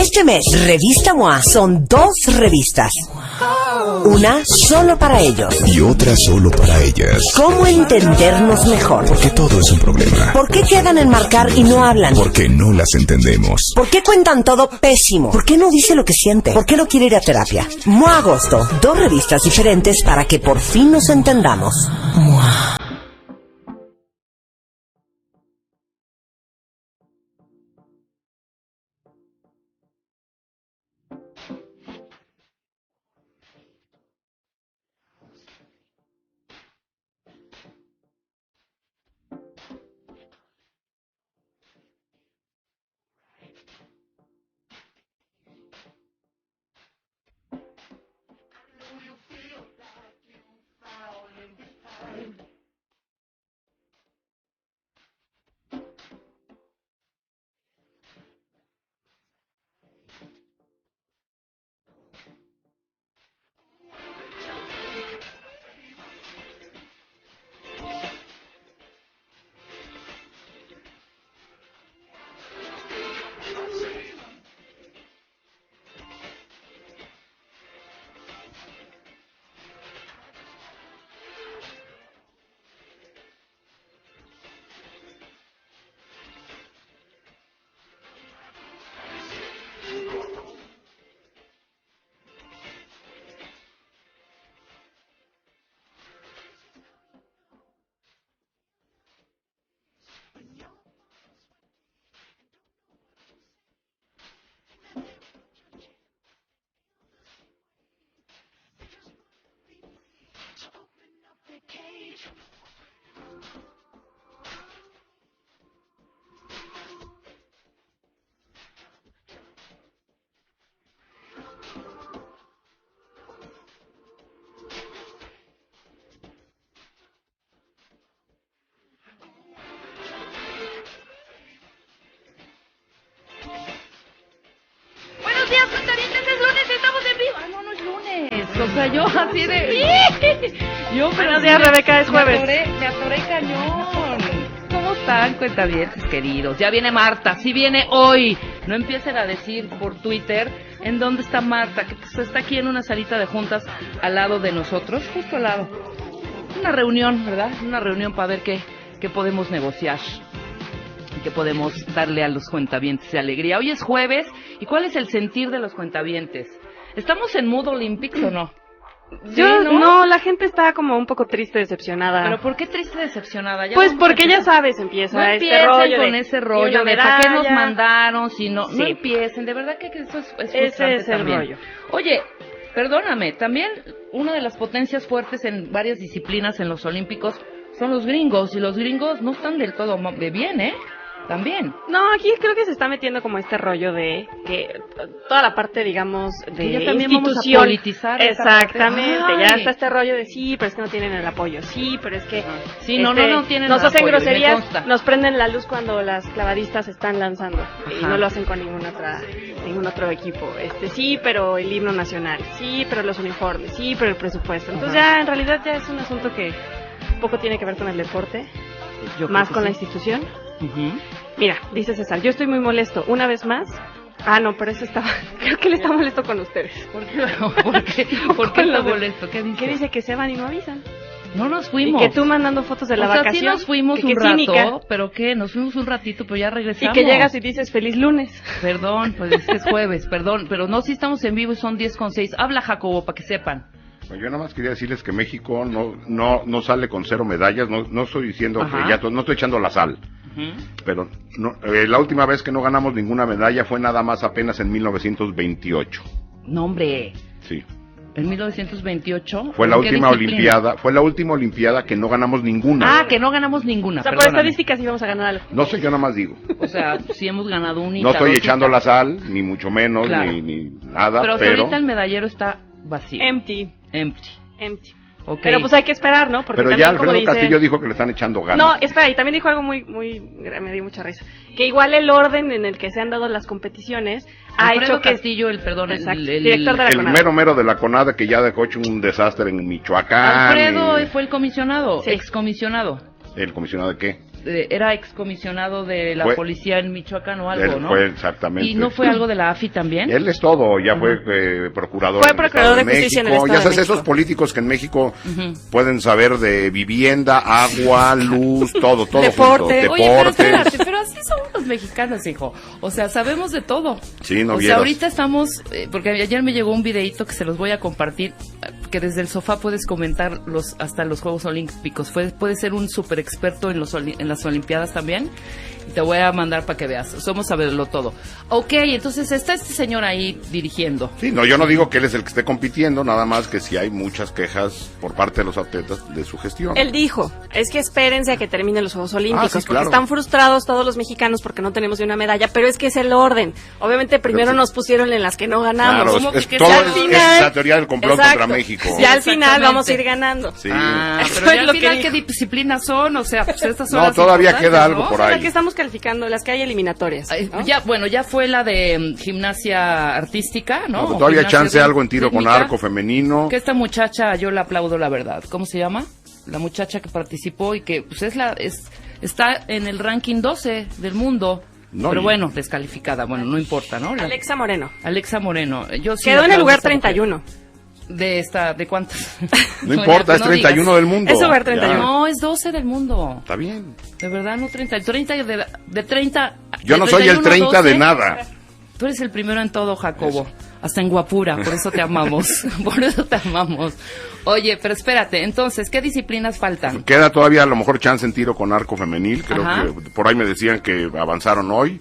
Este mes, Revista MOA son 2 revistas. Una solo para ellos. Y otra solo para ellas. ¿Cómo entendernos mejor? Porque todo es un problema. ¿Por qué quedan en marcar y no hablan? Porque no las entendemos. ¿Por qué cuentan todo pésimo? ¿Por qué no dice lo que siente? ¿Por qué no quiere ir a terapia? MOA Agosto, 2 revistas diferentes para que por fin nos entendamos. MOA. O sea, yo así de... Yo, buenos días, Rebeca, es jueves. Me atoré cañón. ¿Cómo están, cuentavientes queridos? Ya viene Marta, sí viene hoy. No empiecen a decir por Twitter en dónde está Marta, que pues está aquí en una salita de juntas al lado de nosotros, justo al lado. Una reunión, ¿verdad? Una reunión para ver qué podemos negociar y qué podemos darle a los cuentavientes de alegría. Hoy es jueves, ¿y cuál es el sentir de los cuentavientes? ¿Estamos en mood Olympics o no? ¿Sí, no, la gente está como un poco triste, decepcionada. ¿Pero por qué triste, decepcionada? Ya pues porque ya sabes, empieza no este rollo con ese rollo de ¿para qué nos mandaron? Si no, sí. No empiecen, de verdad que eso es frustrante. Ese es el también. rollo. Oye, perdóname, también una de las potencias fuertes en varias disciplinas en los Olímpicos son los gringos, y los gringos no están del todo de bien, ¿eh? También. No, aquí creo que se está metiendo como este rollo de que toda la parte, digamos, de que ya también institución. Vamos a politizar exactamente, ya está este rollo de sí, pero es que no tienen el apoyo, sí, pero es que sí, no tienen nos el hacen apoyo, groserías, nos prenden la luz cuando las clavadistas están lanzando. Ajá. Y no lo hacen con ningún otro equipo. Sí, pero el himno nacional, sí, pero los uniformes, sí, pero el presupuesto. Entonces ya en realidad ya es un asunto que poco tiene que ver con el deporte, más con la institución. Mira, dice César, yo estoy muy molesto. Una vez más. Ah, no, pero eso estaba... Creo que él está molesto con ustedes. ¿Por qué? ¿Por qué está molesto? ¿Qué dice? ¿Qué dice? Que se van y no avisan. No nos fuimos. Y que tú mandando fotos de la vacación. Sí nos fuimos un rato, cínica. ¿Pero qué? Nos fuimos un ratito, pero ya regresamos. Y que llegas y dices feliz lunes. Perdón, pues es que es jueves, perdón. Pero no, si estamos en vivo y son 10:06. Habla, Jacobo, para que sepan. Yo nada más quería decirles que México no sale con 0 medallas, no estoy diciendo que no estoy echando la sal, pero la última vez que no ganamos ninguna medalla fue nada más apenas en 1928. No, hombre. Sí. En 1928. Fue la última olimpiada que no ganamos ninguna. Ah, que no ganamos ninguna. O sea, por estadísticas íbamos a ganar algo. No sé, yo nada más digo. O sea, sí hemos ganado un hito. No estoy echando la sal, ni mucho menos, claro. ni nada, pero ahorita el medallero está vacío. Empty. Okay. Pero pues hay que esperar, ¿no? Porque pero ya Alfredo Castillo dijo que le están echando ganas. No, espera, y también dijo algo muy, me dio mucha risa. Que igual el orden en el que se han dado las competiciones ha hecho que... Castillo, el director de la CONADE. El mero de la CONADE, que ya dejó hecho un desastre en Michoacán. Alfredo fue el comisionado, excomisionado. ¿El comisionado de qué? era excomisionado de la policía en Michoacán o algo, él ¿no? Fue exactamente. ¿Y no fue algo de la AFI también? Él es todo, ya fue procurador. Fue procurador de justicia en el Estado Ya sabes, de México. esos políticos que en México pueden saber de vivienda, agua, luz, todo Deporte. junto. Oye, pero Deportes. espérate, pero así somos los mexicanos, hijo. O sea, sabemos de todo. Sí, no O sea, vieras. ahorita estamos, porque ayer me llegó un videíto que se los voy a compartir, que desde el sofá puedes comentar hasta los Juegos Olímpicos. Puedes ser un súper experto en las Olimpiadas también. Y te voy a mandar para que veas. Somos saberlo todo. Ok, entonces está este señor ahí dirigiendo. Sí, no, yo no digo que él es el que esté compitiendo, nada más que sí hay muchas quejas por parte de los atletas de su gestión. Él dijo, es que espérense a que terminen los Juegos Olímpicos, Sí, porque claro. están frustrados todos los mexicanos porque no tenemos ni una medalla, pero es que es el orden. Obviamente primero sí. nos pusieron en las que no ganamos. Claro, ¿Cómo es que todo sea es, al final? es la teoría del complot Exacto. contra México. Ya al final Exactamente. vamos a ir ganando. Sí. Ah, Eso pero es ya lo al que final, dijo. ¿qué disciplinas son? O sea, pues estas son No, las todavía importantes, queda algo ¿no? por O sea, ahí. que estamos calificando, las que hay eliminatorias. Ay, ¿no? ya fue la de gimnasia artística, ¿no? No, O todavía gimnasia chance algo en tiro con técnica. arco femenino. Que esta muchacha, yo la aplaudo, la verdad. ¿Cómo se llama? La muchacha que participó y que pues está en el ranking 12 del mundo. No, pero y- bueno, descalificada. Bueno, no importa, ¿no? Alexa Moreno. Alexa Moreno. Yo sí Quedó en el aplaudo a lugar esta mujer. 31. ¿De cuántas? No importa, es 31 digas. del mundo. Es lugar Ya. 31. No, es 12 del mundo. Está bien. De verdad, no 30. 30 de 30. Yo de no soy el 31 a 30 de 12. nada. Tú eres el primero en todo, Jacobo. Hasta en guapura, por eso te amamos. Por eso te amamos. Oye, pero espérate, entonces, ¿qué disciplinas faltan? Queda todavía a lo mejor chance en tiro con arco femenil. Creo Ajá. que por ahí me decían que avanzaron hoy.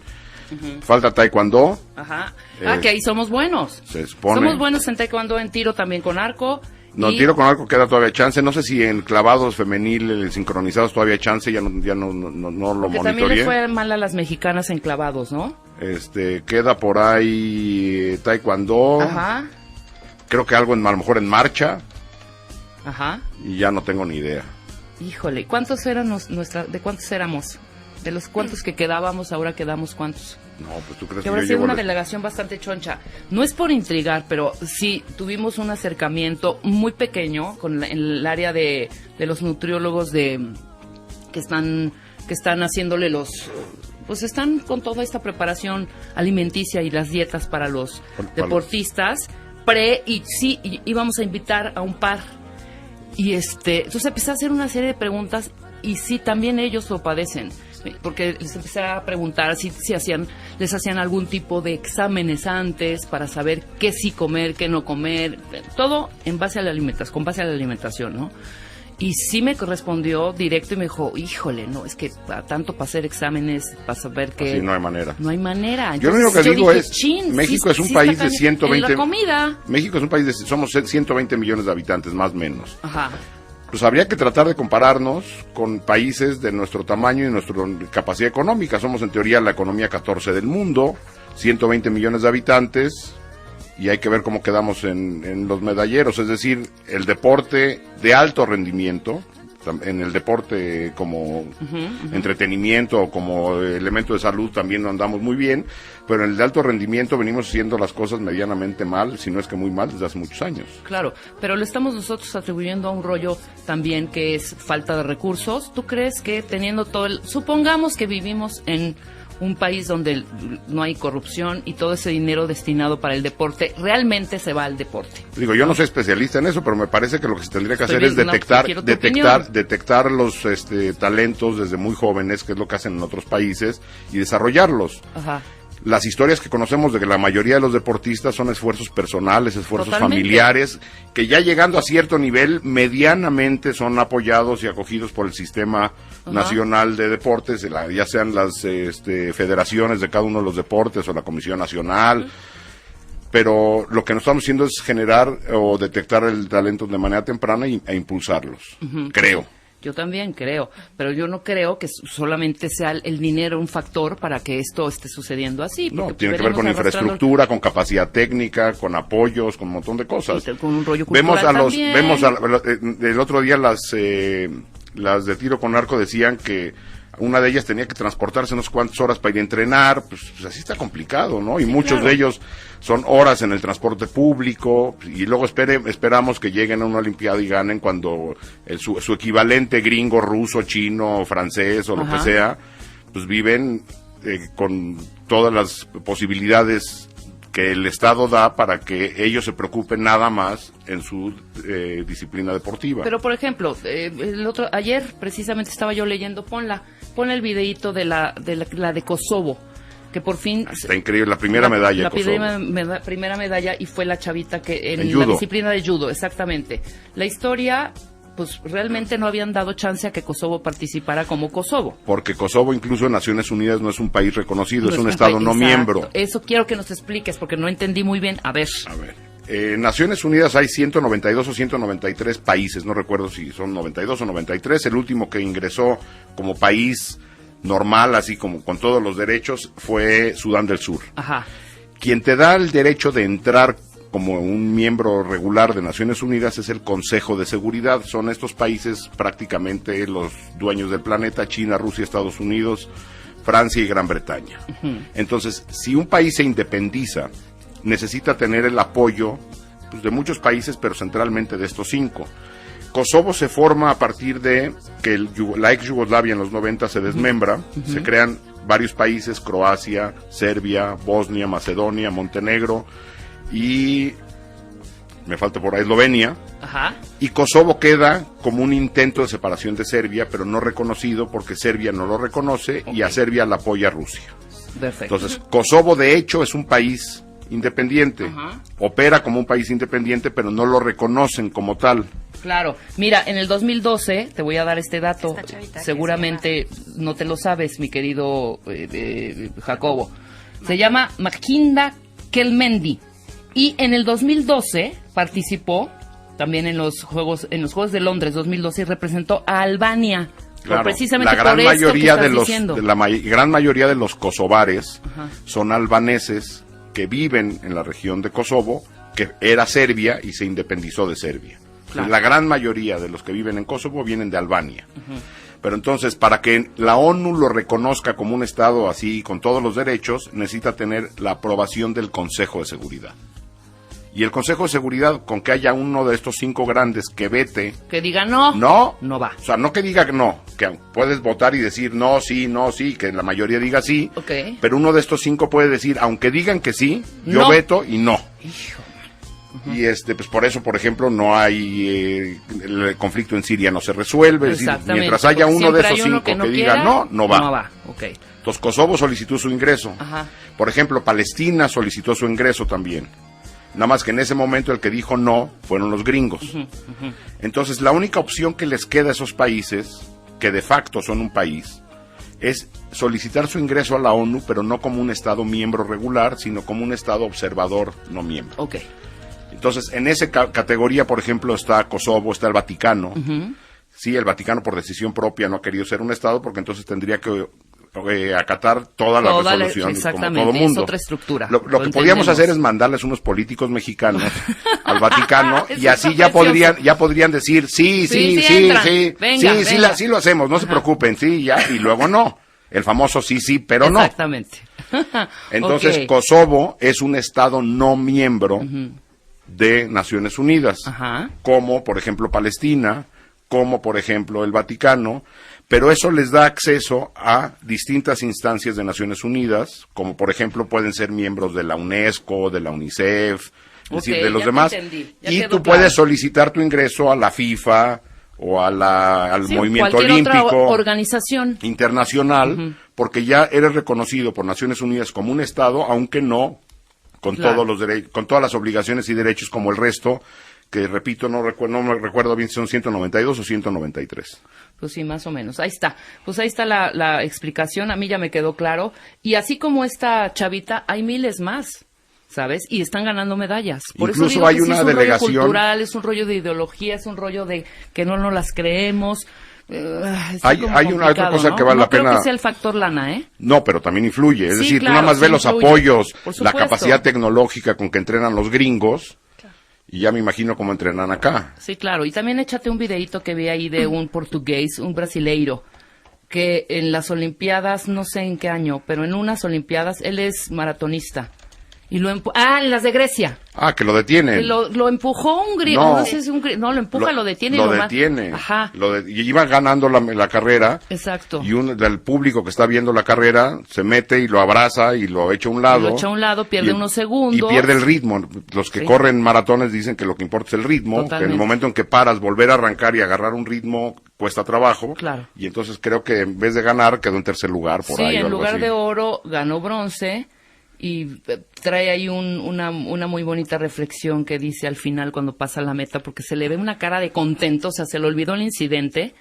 Falta taekwondo. Ajá. Eh, Que ahí somos buenos. Se supone. Somos buenos en taekwondo, en tiro también con arco. No, en tiro con arco queda todavía chance. No sé si en clavados femenil sincronizados todavía hay chance. Ya no lo Que también monitoreé. le fue mal a las mexicanas en clavados, ¿no? Queda por ahí taekwondo. Ajá. Creo que algo a lo mejor en marcha. Ajá. Y ya no tengo ni idea. Híjole, ¿cuántos eran de cuántos éramos? De los cuantos que quedábamos, ahora quedamos cuántos. No, pues tú crees Que que ahora yo sí llevo una el- delegación bastante choncha. No es por intrigar, pero sí tuvimos un acercamiento muy pequeño con en el área de los nutriólogos que están haciéndole pues están con toda esta preparación alimenticia y las dietas para los deportistas y sí íbamos a invitar a un par. Y entonces empecé a hacer una serie de preguntas y sí, también ellos lo padecen. Porque les empecé a preguntar si les hacían algún tipo de exámenes antes para saber qué sí comer, qué no comer, todo en base a la alimentación, con base a la alimentación, ¿no? Y sí me correspondió directo y me dijo, híjole, no, es que tanto para hacer exámenes, para saber que... Así no hay manera. No hay manera. Yo lo único que Entonces, digo dije, es, "Chin, México sí- es un sí país está de cañón". 120... En la comida. México es un país somos 120 millones de habitantes, más o menos. Ajá. Pues habría que tratar de compararnos con países de nuestro tamaño y nuestra capacidad económica. Somos en teoría la economía 14 del mundo, 120 millones de habitantes, y hay que ver cómo quedamos en los medalleros. Es decir, el deporte de alto rendimiento, en el deporte como entretenimiento o como elemento de salud también no andamos muy bien, pero en el de alto rendimiento venimos haciendo las cosas medianamente mal, si no es que muy mal, desde hace muchos años. Claro, pero lo estamos nosotros atribuyendo a un rollo también que es falta de recursos. ¿Tú crees que teniendo supongamos que vivimos en un país donde no hay corrupción y todo ese dinero destinado para el deporte realmente se va al deporte? Digo, yo no soy especialista en eso, pero me parece que lo que se tendría que Estoy hacer es bien, no, quiero tu opinión. detectar los talentos desde muy jóvenes, que es lo que hacen en otros países, y desarrollarlos. Ajá. Las historias que conocemos de que la mayoría de los deportistas son esfuerzos personales, esfuerzos Totalmente. familiares, que ya llegando a cierto nivel, medianamente son apoyados y acogidos por el sistema nacional de deportes, ya sean las federaciones de cada uno de los deportes o la Comisión Nacional. Pero lo que nos estamos haciendo es generar o detectar el talento de manera temprana e impulsarlos, creo. Yo también creo, pero yo no creo que solamente sea el dinero un factor para que esto esté sucediendo así. No, porque tiene que ver con venimos arrastrando infraestructura, con capacidad técnica, con apoyos, con un montón de cosas. y con un rollo cultural Vemos también. el otro día las de tiro con arco decían que Una de ellas tenía que transportarse unas cuantas horas para ir a entrenar, pues así está complicado, ¿no? Y sí, muchos de ellos son horas en el transporte público, y luego esperamos que lleguen a una olimpiada y ganen cuando su equivalente gringo, ruso, chino, francés o lo que sea, pues viven con todas las posibilidades que el Estado da para que ellos se preocupen nada más en su disciplina deportiva. Pero, por ejemplo, ayer precisamente estaba yo leyendo, pon el videíto de la de Kosovo, que por fin... Está increíble, la primera medalla de Kosovo. La primera medalla, y fue la chavita que en judo. La disciplina de judo, exactamente. La historia... pues realmente no habían dado chance a que Kosovo participara como Kosovo. Porque Kosovo incluso en Naciones Unidas no es un país reconocido, es un Estado no miembro. Eso quiero que nos expliques, porque no entendí muy bien. A ver. En Naciones Unidas hay 192 o 193 países, no recuerdo si son 92 o 93. El último que ingresó como país normal, así como con todos los derechos, fue Sudán del Sur. Ajá. Quien te da el derecho de entrar como un miembro regular de Naciones Unidas es el Consejo de Seguridad. Son estos países prácticamente los dueños del planeta: China, Rusia, Estados Unidos, Francia y Gran Bretaña. Entonces, si un país se independiza, necesita tener el apoyo pues, de muchos países, pero centralmente de estos 5. Kosovo se forma a partir de que la ex Yugoslavia en los 90 se desmembra, se crean varios países: Croacia, Serbia, Bosnia, Macedonia, Montenegro, y me falta por ahí Eslovenia. Ajá. Y Kosovo queda como un intento de separación de Serbia, pero no reconocido porque Serbia no lo reconoce, y a Serbia la apoya Rusia. Perfecto. Entonces, Kosovo de hecho es un país independiente, opera como un país independiente, pero no lo reconocen como tal. Claro, mira, en el 2012, te voy a dar este dato, seguramente no te lo sabes, mi querido Jacobo, se llama Makinda Kelmendi. Y en el 2012 participó también en los Juegos de Londres 2012 y representó a Albania. Claro, precisamente la gran por esto mayoría que estás diciendo. gran mayoría de los kosovares son albaneses que viven en la región de Kosovo, que era Serbia y se independizó de Serbia. Claro. La gran mayoría de los que viven en Kosovo vienen de Albania. Pero entonces, para que la ONU lo reconozca como un Estado así, con todos los derechos, necesita tener la aprobación del Consejo de Seguridad. Y el Consejo de Seguridad, con que haya uno de estos 5 grandes que vete... Que diga no va. O sea, no que diga no, que puedes votar y decir no, sí, que la mayoría diga sí. Okay. Pero uno de estos 5 puede decir, aunque digan que sí, yo veto y no. Hijo. Y pues por eso, por ejemplo, no hay el conflicto en Siria no se resuelve. Es decir, mientras haya uno de esos 5 que diga no va. No va. Okay. Entonces Kosovo solicitó su ingreso. Por ejemplo, Palestina solicitó su ingreso también. Nada más que en ese momento el que dijo no fueron los gringos. Entonces la única opción que les queda a esos países, que de facto son un país, es solicitar su ingreso a la ONU, pero no como un Estado miembro regular, sino como un Estado observador no miembro. Okay. Entonces, en esa categoría, por ejemplo, está Kosovo, está el Vaticano. Sí, el Vaticano por decisión propia no ha querido ser un Estado, porque entonces tendría que acatar todas las resoluciones como todo mundo. Es otra estructura. Lo que podríamos hacer es mandarles unos políticos mexicanos al Vaticano y así ya podrían decir sí lo hacemos, no se preocupen, sí, ya, y luego no. El famoso sí, pero no. Exactamente. Entonces, Kosovo es un Estado no miembro de Naciones Unidas, como por ejemplo Palestina, como por ejemplo el Vaticano, pero eso les da acceso a distintas instancias de Naciones Unidas, como por ejemplo pueden ser miembros de la UNESCO, de la UNICEF, es decir, de los demás, y tú puedes solicitar tu ingreso a la FIFA o al movimiento olímpico, otra organización internacional, porque ya eres reconocido por Naciones Unidas como un Estado, aunque no con todos los con todas las obligaciones y derechos como el resto, que repito, no me recuerdo bien si son 192 o 193. Pues sí, más o menos. Ahí está. Pues ahí está la explicación. A mí ya me quedó claro. Y así como esta chavita, hay miles más, ¿sabes? Y están ganando medallas. Por Incluso eso digo hay que una sí es un delegación rollo cultural, es un rollo de ideología, es un rollo de que no nos las creemos. Hay una otra cosa, ¿no?, que vale la pena. No creo que sea el factor lana, ¿eh? No, pero también influye. Es decir, claro, tú nada más ves los apoyos, la supuesto, capacidad tecnológica con que entrenan los gringos, y ya me imagino cómo entrenan acá. Sí, claro. Y también échate un videíto que vi ahí de un portugués, un brasileiro, que en las Olimpiadas, no sé en qué año, pero en unas Olimpiadas, él es maratonista. Y en las de Grecia. Que lo detiene. Lo empujó un griego, no sé si lo empuja, lo detiene. Lo detiene. Ajá. Y iba ganando la carrera. Exacto. Y del público que está viendo la carrera se mete y lo abraza y lo echa a un lado. Pierde unos segundos. Y pierde el ritmo. Los que corren maratones dicen que lo que importa es el ritmo. Que en el momento en que paras, volver a arrancar y agarrar un ritmo cuesta trabajo. Claro. Y entonces creo que en vez de ganar, quedó en tercer lugar por ahí. Sí, en lugar así. de oro, ganó bronce. Y trae ahí una muy bonita reflexión que dice al final cuando pasa la meta, porque se le ve una cara de contento, o sea, se le olvidó el incidente,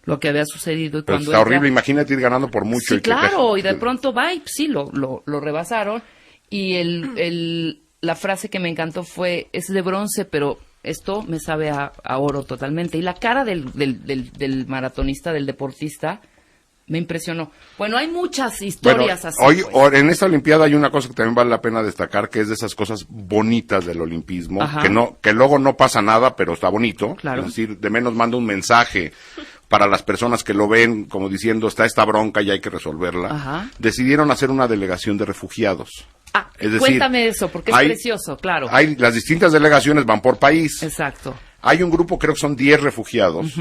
lo que había sucedido. Y pero cuando está horrible, imagínate ir ganando por mucho. Sí, claro, y de pronto va y sí, lo rebasaron. Y la frase que me encantó fue, es de bronce, pero esto me sabe a oro totalmente. Y la cara del maratonista, del deportista, me impresionó. Bueno, hay muchas historias así. Hoy, en esta Olimpiada hay una cosa que también vale la pena destacar, que es de esas cosas bonitas del olimpismo, que luego no pasa nada, pero está bonito. Claro. Es decir, de menos manda un mensaje para las personas que lo ven, como diciendo, está esta bronca y hay que resolverla. Ajá. Decidieron hacer una delegación de refugiados. Es decir, cuéntame eso, porque es precioso, claro. Las distintas delegaciones van por país. Exacto. Hay un grupo, creo que son 10 refugiados.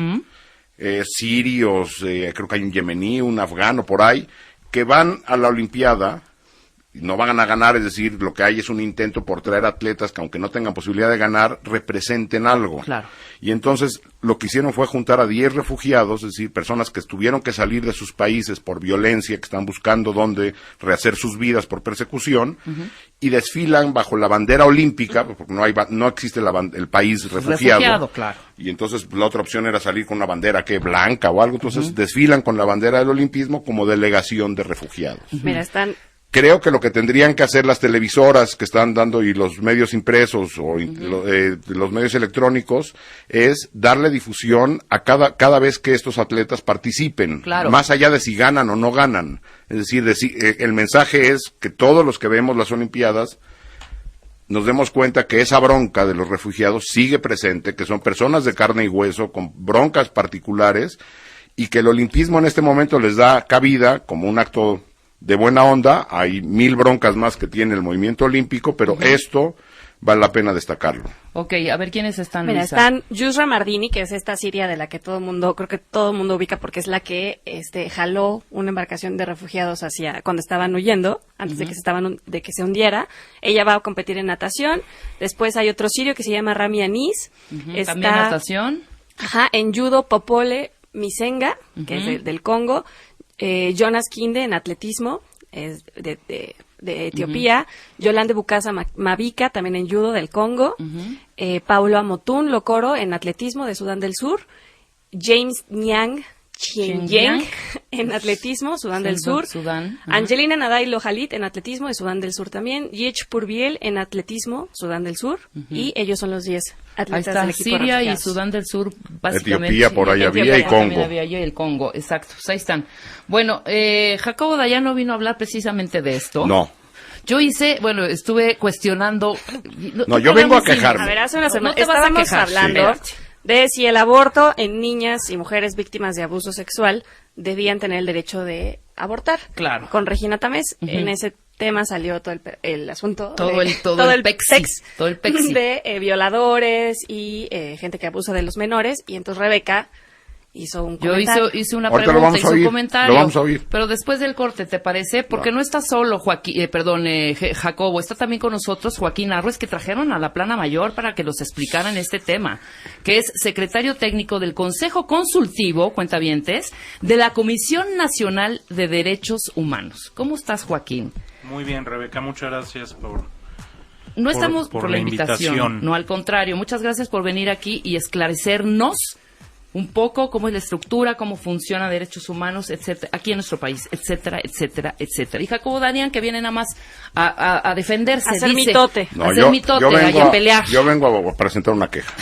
Sirios, creo que hay un yemení, un afgano por ahí, que van a la Olimpiada, no van a ganar, es decir, lo que hay es un intento por traer atletas que aunque no tengan posibilidad de ganar, representen algo. Claro. Y entonces lo que hicieron fue juntar a 10 refugiados, es decir, personas que tuvieron que salir de sus países por violencia, que están buscando dónde rehacer sus vidas por persecución, y desfilan bajo la bandera olímpica, porque no existe el país refugiado. Claro. Y entonces la otra opción era salir con una bandera blanca o algo, entonces desfilan con la bandera del olimpismo como delegación de refugiados. Mira, Creo que lo que tendrían que hacer las televisoras que están dando y los medios impresos o los medios electrónicos es darle difusión a cada vez que estos atletas participen, claro, más allá de si ganan o no ganan. Es decir, el mensaje es que todos los que vemos las Olimpiadas nos demos cuenta que esa bronca de los refugiados sigue presente, que son personas de carne y hueso con broncas particulares y que el olimpismo en este momento les da cabida como un acto de buena onda. Hay 1000 broncas más que tiene el movimiento olímpico, pero esto vale la pena destacarlo. Ok, a ver quiénes están. Mira, Lisa. están Yusra Mardini, que es esta siria de la que creo que todo el mundo ubica porque es la que jaló una embarcación de refugiados cuando estaban huyendo, antes de que se hundiera. Ella va a competir en natación. Después hay otro sirio que se llama Rami Anis. También natación. Ajá, en judo Popole Misenga, que es del Congo. Jonas Kinde en atletismo, es de Etiopía. Yolande Bukasa Mavika, también en judo del Congo. Paulo Amotun Lokoro en atletismo de Sudán del Sur. James Nyang Chienyeng en atletismo, Sudán del Sur. Angelina Nadai Lojalit en atletismo de Sudán del Sur también. Yech Purbiel en atletismo, Sudán del Sur. Y ellos son los 10 atletas del equipo. Siria y Sudán del Sur, básicamente. Etiopía por ahí había y Congo. Había y el Congo, exacto. Pues ahí están. Bueno, Jacobo Dayan no vino a hablar precisamente de esto. No. Yo estuve cuestionando. No, yo vengo a quejarme. A ver, hace una semana no te vas a quejar, hablando de si el aborto en niñas y mujeres víctimas de abuso sexual debían tener el derecho de abortar. Claro. Con Regina Tamés, en ese tema salió todo el asunto. Todo el pexi. De violadores y gente que abusa de los menores. Y entonces Rebeca hizo un comentario. Yo hice una Ahorita pregunta, hice un comentario. Lo vamos a oír. Pero después del corte, ¿te parece? Porque no está solo Jacobo, está también con nosotros Joaquín Arrues, que trajeron a la plana mayor para que los explicaran este tema, que es secretario técnico del Consejo Consultivo, cuentavientes, de la Comisión Nacional de Derechos Humanos. ¿Cómo estás, Joaquín? Muy bien, Rebeca, muchas gracias por la invitación. No, al contrario, muchas gracias por venir aquí y esclarecernos un poco cómo es la estructura, cómo funciona derechos humanos, etcétera, aquí en nuestro país, etcétera, etcétera, etcétera. Y Jacobo Danian, que viene nada más a defenderse, hacer mitote. No, hacer mitote, y a pelear. Yo vengo a presentar una queja.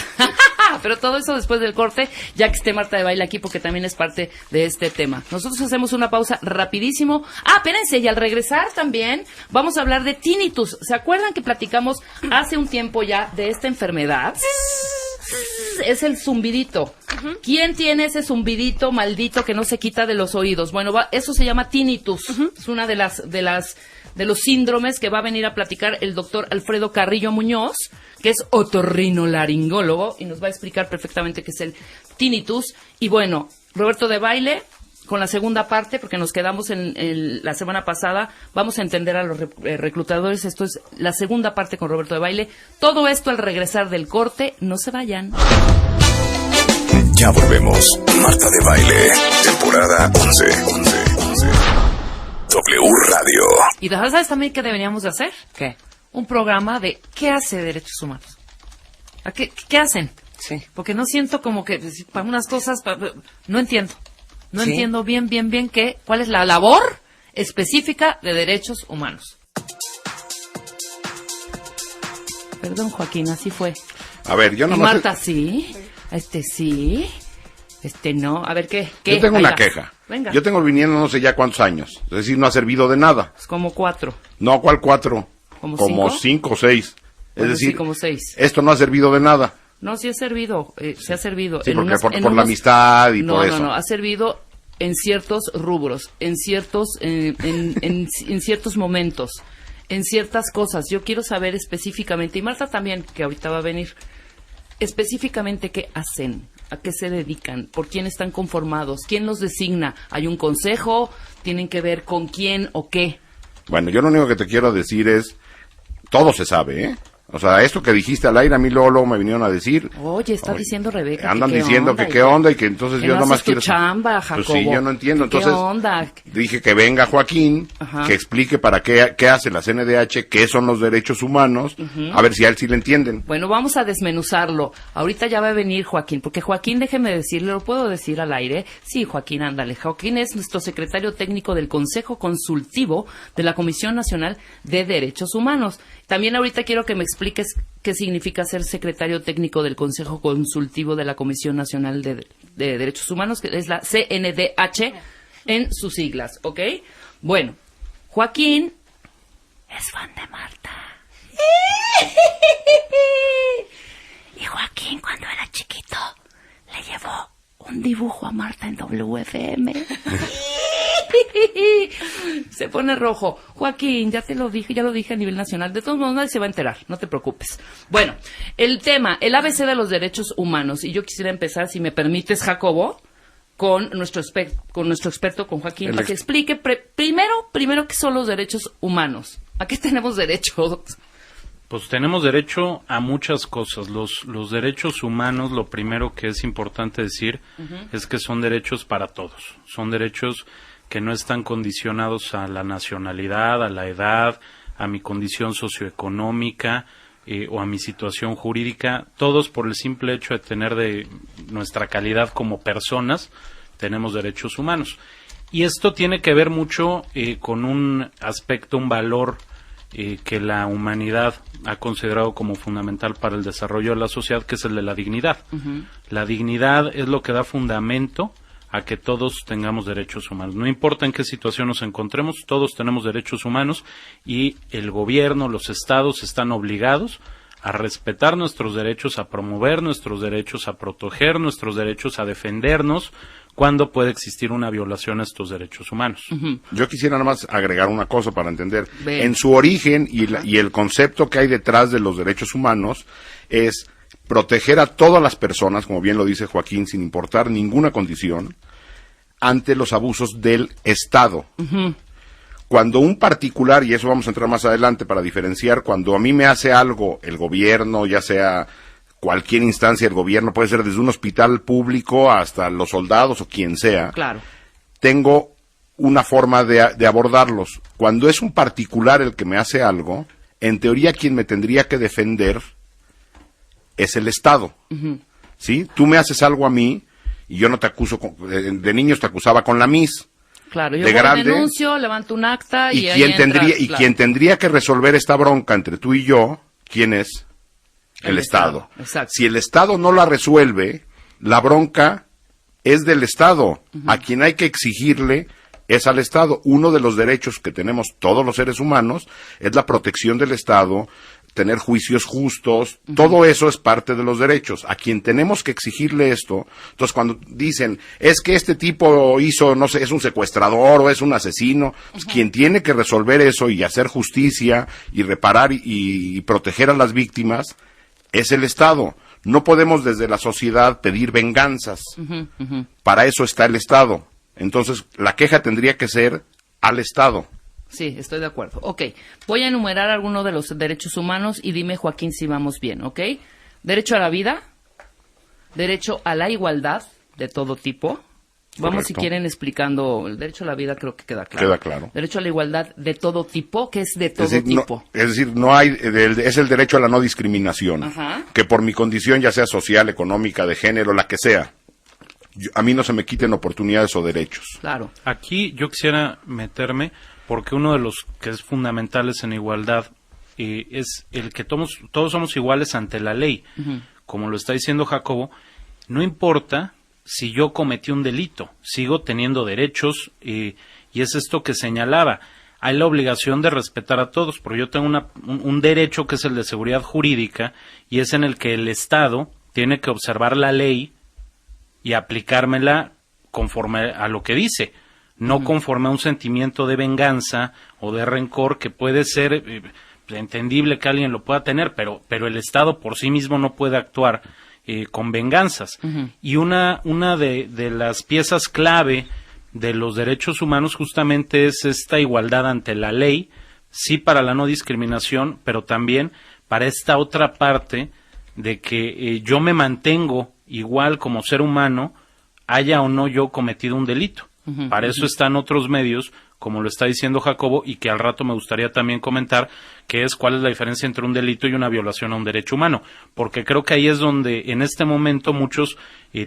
Pero todo eso después del corte, ya que esté Marta de Baile aquí, porque también es parte de este tema. Nosotros hacemos una pausa rapidísimo. Espérense, y al regresar también vamos a hablar de tinnitus. ¿Se acuerdan que platicamos hace un tiempo ya de esta enfermedad? es el zumbidito. ¿Quién tiene ese zumbidito maldito que no se quita de los oídos? Bueno, eso se llama tinnitus. Es una de los síndromes que va a venir a platicar el doctor Alfredo Carrillo Muñoz, que es otorrinolaringólogo, y nos va a explicar perfectamente qué es el tinnitus. Y bueno, Roberto de Baile, con la segunda parte, porque nos quedamos en la semana pasada, vamos a entender a los reclutadores. Esto es la segunda parte con Roberto de Baile. Todo esto al regresar del corte. No se vayan. Ya volvemos. Marta de Baile, temporada 11. W Radio. ¿Y sabes también qué deberíamos de hacer? ¿Qué? Un programa de ¿qué hace Derechos Humanos? ¿A qué hacen? Sí. Porque no siento como que para unas cosas, no entiendo. No entiendo bien cuál es la labor específica de Derechos Humanos. Perdón, Joaquín, así fue. A ver, yo no y Marta, sí. Sí. No. A ver, ¿qué? Yo tengo una queja. Venga. Yo tengo viniendo no sé ya cuántos años. Es decir, no ha servido de nada. Es como 4. No, ¿cuál 4? ¿Como 5 o 6. Es decir, sí, como 6. Esto no ha servido de nada. No, sí ha servido. Se ha servido. Sí, porque por la amistad y por eso. No. Ha servido en ciertos rubros, en ciertos momentos, en ciertas cosas. Yo quiero saber específicamente, y Marta también, que ahorita va a venir, específicamente qué hacen, a qué se dedican, por quién están conformados, quién los designa. ¿Hay un consejo? ¿Tienen que ver con quién o qué? Bueno, yo lo único que te quiero decir es, todo se sabe, ¿eh? O sea, esto que dijiste al aire, a mí luego me vinieron a decir. Oye, está diciendo Rebeca. Andan diciendo que qué onda y que entonces yo nomás quiero. Chamba, Jacobo. Pues sí, yo no entiendo. Entonces, ¿qué onda? Dije que venga Joaquín, que explique para qué hace la CNDH, qué son los derechos humanos, a ver si a él sí le entienden. Bueno, vamos a desmenuzarlo. Ahorita ya va a venir Joaquín, porque Joaquín, déjeme decirle, ¿lo puedo decir al aire? Sí, Joaquín, ándale. Joaquín es nuestro secretario técnico del Consejo Consultivo de la Comisión Nacional de Derechos Humanos. También ahorita quiero que me expliques qué significa ser secretario técnico del Consejo Consultivo de la Comisión Nacional de Derechos Humanos, que es la CNDH en sus siglas, ¿ok? Bueno, Joaquín es fan de Marta. Y Joaquín, cuando era chiquito, le llevó un dibujo a Marta en WFM. Se pone rojo. Joaquín, ya lo dije a nivel nacional. De todos modos, nadie se va a enterar, no te preocupes. Bueno, el tema, el ABC de los derechos humanos. Y yo quisiera empezar, si me permites, Jacobo, con nuestro experto, con Joaquín, para que explique primero qué son los derechos humanos. ¿A qué tenemos derecho? Pues tenemos derecho a muchas cosas. Los derechos humanos, lo primero que es importante decir es que son derechos para todos. Son derechos que no están condicionados a la nacionalidad, a la edad, a mi condición socioeconómica o a mi situación jurídica. Todos, por el simple hecho de tener de nuestra calidad como personas, tenemos derechos humanos. Y esto tiene que ver mucho con un aspecto, un valor que la humanidad ha considerado como fundamental para el desarrollo de la sociedad, que es el de la dignidad. La dignidad es lo que da fundamento a que todos tengamos derechos humanos. No importa en qué situación nos encontremos, todos tenemos derechos humanos y el gobierno, los estados están obligados a respetar nuestros derechos, a promover nuestros derechos, a proteger nuestros derechos, a defendernos cuando puede existir una violación a estos derechos humanos. Yo quisiera nada más agregar una cosa para entender. Bien. En su origen y el concepto que hay detrás de los derechos humanos es proteger a todas las personas, como bien lo dice Joaquín, sin importar ninguna condición, ante los abusos del Estado. Cuando un particular, y eso vamos a entrar más adelante para diferenciar, cuando a mí me hace algo el gobierno, ya sea cualquier instancia del gobierno, puede ser desde un hospital público hasta los soldados o quien sea, Claro. tengo una forma de abordarlos. Cuando es un particular el que me hace algo, en teoría quien me tendría que defender es el Estado. ¿Sí? Tú me haces algo a mí y yo no te acuso, de niños te acusaba con la MIS. Claro, yo de grande, denuncio, levanto un acta y ahí quién tendría entras, y claro. quien tendría que resolver esta bronca entre tú y yo, ¿quién es? El Estado. Exacto. Si el Estado no la resuelve, la bronca es del Estado. A quien hay que exigirle es al Estado. Uno de los derechos que tenemos todos los seres humanos es la protección del Estado, tener juicios justos, todo eso es parte de los derechos. A quien tenemos que exigirle esto, entonces cuando dicen, es que este tipo hizo, no sé, es un secuestrador o es un asesino, pues quien tiene que resolver eso y hacer justicia y reparar y proteger a las víctimas es el Estado. No podemos desde la sociedad pedir venganzas. Para eso está el Estado. Entonces, la queja tendría que ser al Estado. Sí, estoy de acuerdo. Ok, voy a enumerar algunos de los derechos humanos y dime, Joaquín, si vamos bien, ¿ok? Derecho a la vida, derecho a la igualdad de todo tipo. Vamos, Correcto. si quieren, explicando. El derecho a la vida creo que queda claro. Queda claro. Derecho a la igualdad de todo tipo, ¿qué es de todo tipo? Es decir, no hay, es el derecho a la no discriminación. Ajá. Que por mi condición, ya sea social, económica, de género, la que sea, a mí no se me quiten oportunidades o derechos. Claro. Aquí yo quisiera meterme porque uno de los que es fundamentales en igualdad es el que todos somos iguales ante la ley. Como lo está diciendo Jacobo, no importa si yo cometí un delito, sigo teniendo derechos y es esto que señalaba. Hay la obligación de respetar a todos, pero yo tengo un derecho que es el de seguridad jurídica y es en el que el Estado tiene que observar la ley y aplicármela conforme a lo que dice. No conforme a un sentimiento de venganza o de rencor que puede ser entendible que alguien lo pueda tener, pero el Estado por sí mismo no puede actuar con venganzas. Y una de las piezas clave de los derechos humanos justamente es esta igualdad ante la ley, sí para la no discriminación, pero también para esta otra parte de que yo me mantengo igual como ser humano, haya o no yo cometido un delito. Para eso están otros medios, como lo está diciendo Jacobo, y que al rato me gustaría también comentar, que es cuál es la diferencia entre un delito y una violación a un derecho humano, porque creo que ahí es donde en este momento muchos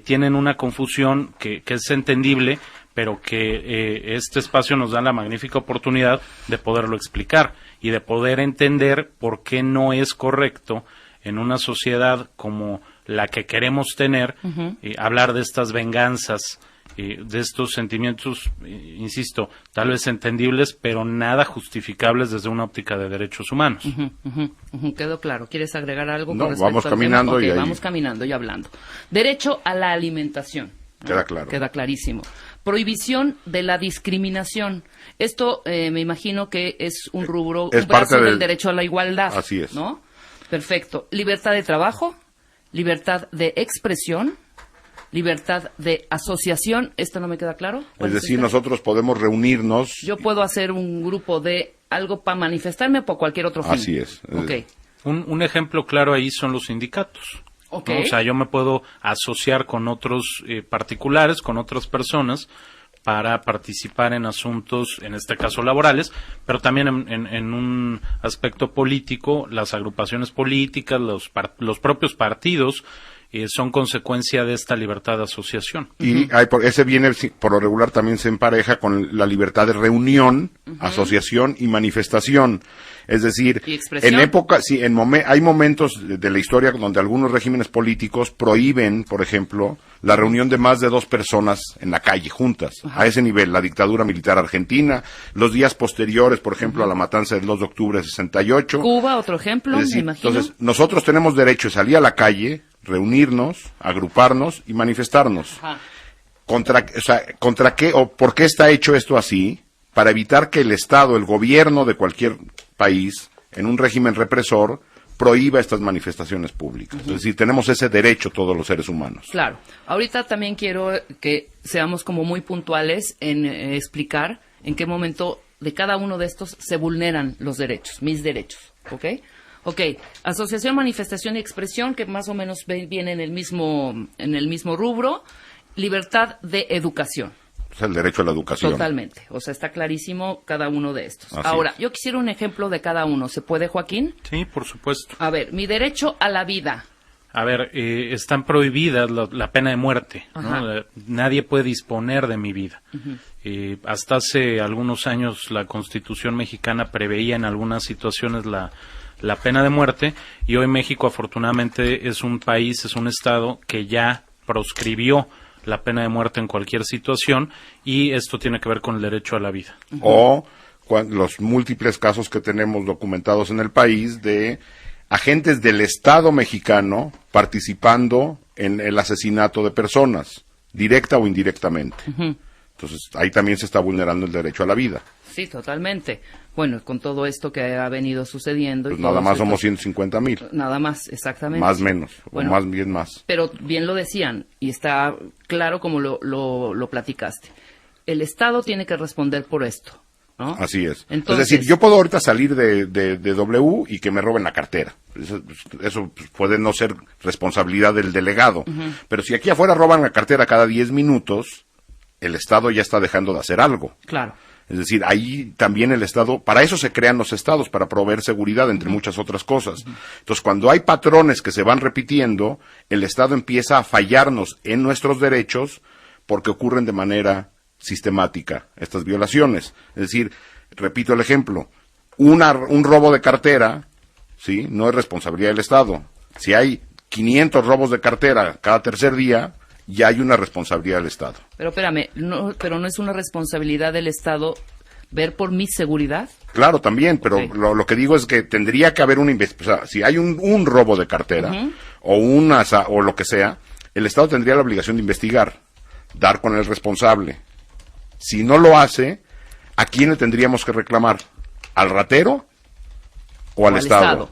tienen una confusión que es entendible, pero que este espacio nos da la magnífica oportunidad de poderlo explicar y de poder entender por qué no es correcto en una sociedad como la que queremos tener, hablar de estas venganzas, de estos sentimientos, insisto, tal vez entendibles, pero nada justificables desde una óptica de derechos humanos. Quedó claro. ¿Quieres agregar algo? No, con respecto vamos al caminando tema? y ahí... Vamos caminando y hablando. Derecho a la alimentación. Queda claro. Queda clarísimo. Prohibición de la discriminación. Esto me imagino que es un rubro, es un brazo parte del derecho a la igualdad. Así es. ¿No? Perfecto. Libertad de trabajo, libertad de expresión, libertad de asociación. ¿Esto no me queda claro? Es decir, nosotros podemos reunirnos. Yo puedo hacer un grupo de algo para manifestarme por cualquier otro fin. Así es. Ok. Un ejemplo claro ahí son los sindicatos. Ok. ¿No? O sea, yo me puedo asociar con otros particulares, con otras personas, para participar en asuntos, en este caso laborales, pero también en un aspecto político, las agrupaciones políticas, los propios partidos, son consecuencia de esta libertad de asociación. Y ese viene, por lo regular, también se empareja con la libertad de reunión, asociación y manifestación. Es decir, en época, sí, hay momentos de la historia donde algunos regímenes políticos prohíben, por ejemplo, la reunión de más de 2 personas en la calle, juntas. A ese nivel, la dictadura militar argentina, los días posteriores, por ejemplo, a la matanza del 2 de octubre de 68. Cuba, otro ejemplo, Es decir, me imagino. entonces, nosotros tenemos derecho a salir a la calle, reunirnos, agruparnos y manifestarnos. ¿Contra qué o por qué está hecho esto así? Para evitar que el Estado, el gobierno de cualquier país, en un régimen represor, prohíba estas manifestaciones públicas. Es decir, tenemos ese derecho todos los seres humanos. Claro. Ahorita también quiero que seamos como muy puntuales en explicar en qué momento de cada uno de estos se vulneran los derechos, mis derechos, ¿ok? Ok, asociación, manifestación y expresión, que más o menos viene en el mismo rubro. Libertad de educación. Es el derecho a la educación. Totalmente. O sea, está clarísimo cada uno de estos. Así Ahora, es. Yo quisiera un ejemplo de cada uno. ¿Se puede, Joaquín? Sí, por supuesto. A ver, mi derecho a la vida. A ver, están prohibidas la pena de muerte, ¿no? Nadie puede disponer de mi vida. Hasta hace algunos años la Constitución mexicana preveía en algunas situaciones la pena de muerte, y hoy México afortunadamente es un país, es un estado que ya proscribió la pena de muerte en cualquier situación, y esto tiene que ver con el derecho a la vida. O los múltiples casos que tenemos documentados en el país de agentes del Estado mexicano participando en el asesinato de personas, directa o indirectamente. Entonces, ahí también se está vulnerando el derecho a la vida. Sí, totalmente. Bueno, con todo esto que ha venido sucediendo... Pues nada más somos 150,000. Nada más, exactamente. Más menos, bueno, o más bien más. Pero bien lo decían, y está claro como lo platicaste. El Estado tiene que responder por esto, ¿no? Así es. Entonces, es decir, yo puedo ahorita salir de W y que me roben la cartera. Eso puede no ser responsabilidad del delegado. Pero si aquí afuera roban la cartera cada 10 minutos... el Estado ya está dejando de hacer algo. Claro. Es decir, ahí también el Estado, para eso se crean los Estados, para proveer seguridad, entre muchas otras cosas. Entonces, cuando hay patrones que se van repitiendo, el Estado empieza a fallarnos en nuestros derechos porque ocurren de manera sistemática estas violaciones. Es decir, repito el ejemplo, un robo de cartera, ¿sí? No es responsabilidad del Estado. Si hay 500 robos de cartera cada tercer día, ya hay una responsabilidad del Estado. Pero espérame, pero no es una responsabilidad del Estado ver por mi seguridad. Claro, también, pero Okay. lo que digo es que tendría que haber una investigación. O sea, si hay un robo de cartera o lo que sea, el Estado tendría la obligación de investigar, dar con el responsable. Si no lo hace, ¿a quién le tendríamos que reclamar? ¿Al ratero o al Estado?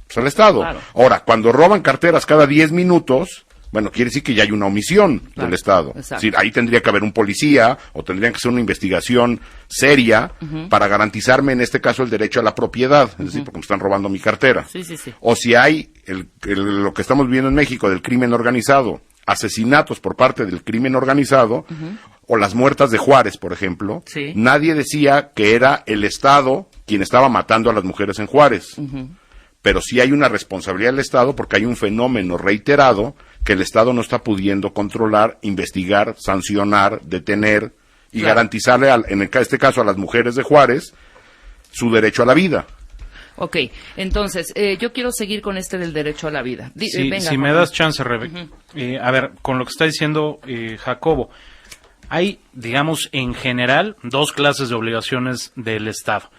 Pues al Estado. Claro. Ahora, cuando roban carteras cada 10 minutos... bueno, quiere decir que ya hay una omisión del Estado. Exacto. Es decir, ahí tendría que haber un policía o tendrían que hacer una investigación seria para garantizarme, en este caso, el derecho a la propiedad. Es decir, porque me están robando mi cartera. Sí, sí, sí. O si hay lo que estamos viendo en México del crimen organizado, asesinatos por parte del crimen organizado, o las muertas de Juárez, por ejemplo, Sí. nadie decía que era el Estado quien estaba matando a las mujeres en Juárez. Pero sí hay una responsabilidad del Estado porque hay un fenómeno reiterado que el Estado no está pudiendo controlar, investigar, sancionar, detener y Claro. garantizarle, en este caso a las mujeres de Juárez, su derecho a la vida. Ok, entonces, yo quiero seguir con este del derecho a la vida. Sí, Venga, si me Juan. das chance, Rebeca. A ver, con lo que está diciendo Jacobo, hay, digamos, en general, dos clases de obligaciones del Estado.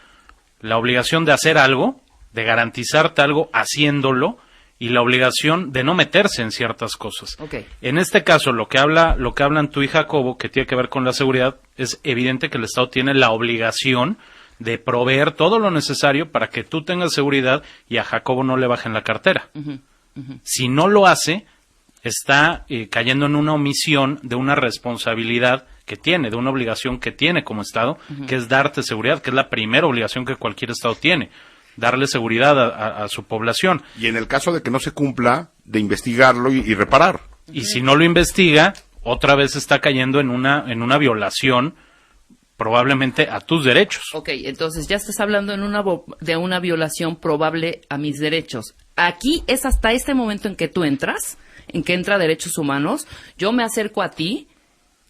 La obligación de hacer algo, de garantizarte algo haciéndolo, y la obligación de no meterse en ciertas cosas. Ok. En este caso, lo que hablan tú y Jacobo, que tiene que ver con la seguridad, es evidente que el Estado tiene la obligación de proveer todo lo necesario para que tú tengas seguridad y a Jacobo no le bajen la cartera. Si no lo hace, está cayendo en una omisión de una responsabilidad que tiene, de una obligación que tiene como Estado, que es darte seguridad, que es la primera obligación que cualquier Estado tiene, darle seguridad a su población. Y en el caso de que no se cumpla, de investigarlo y reparar. Y si no lo investiga, otra vez está cayendo en una violación probablemente a tus derechos. Ok, entonces ya estás hablando de una violación probable a mis derechos. Aquí es hasta este momento en que tú entras, en que entra Derechos Humanos, yo me acerco a ti,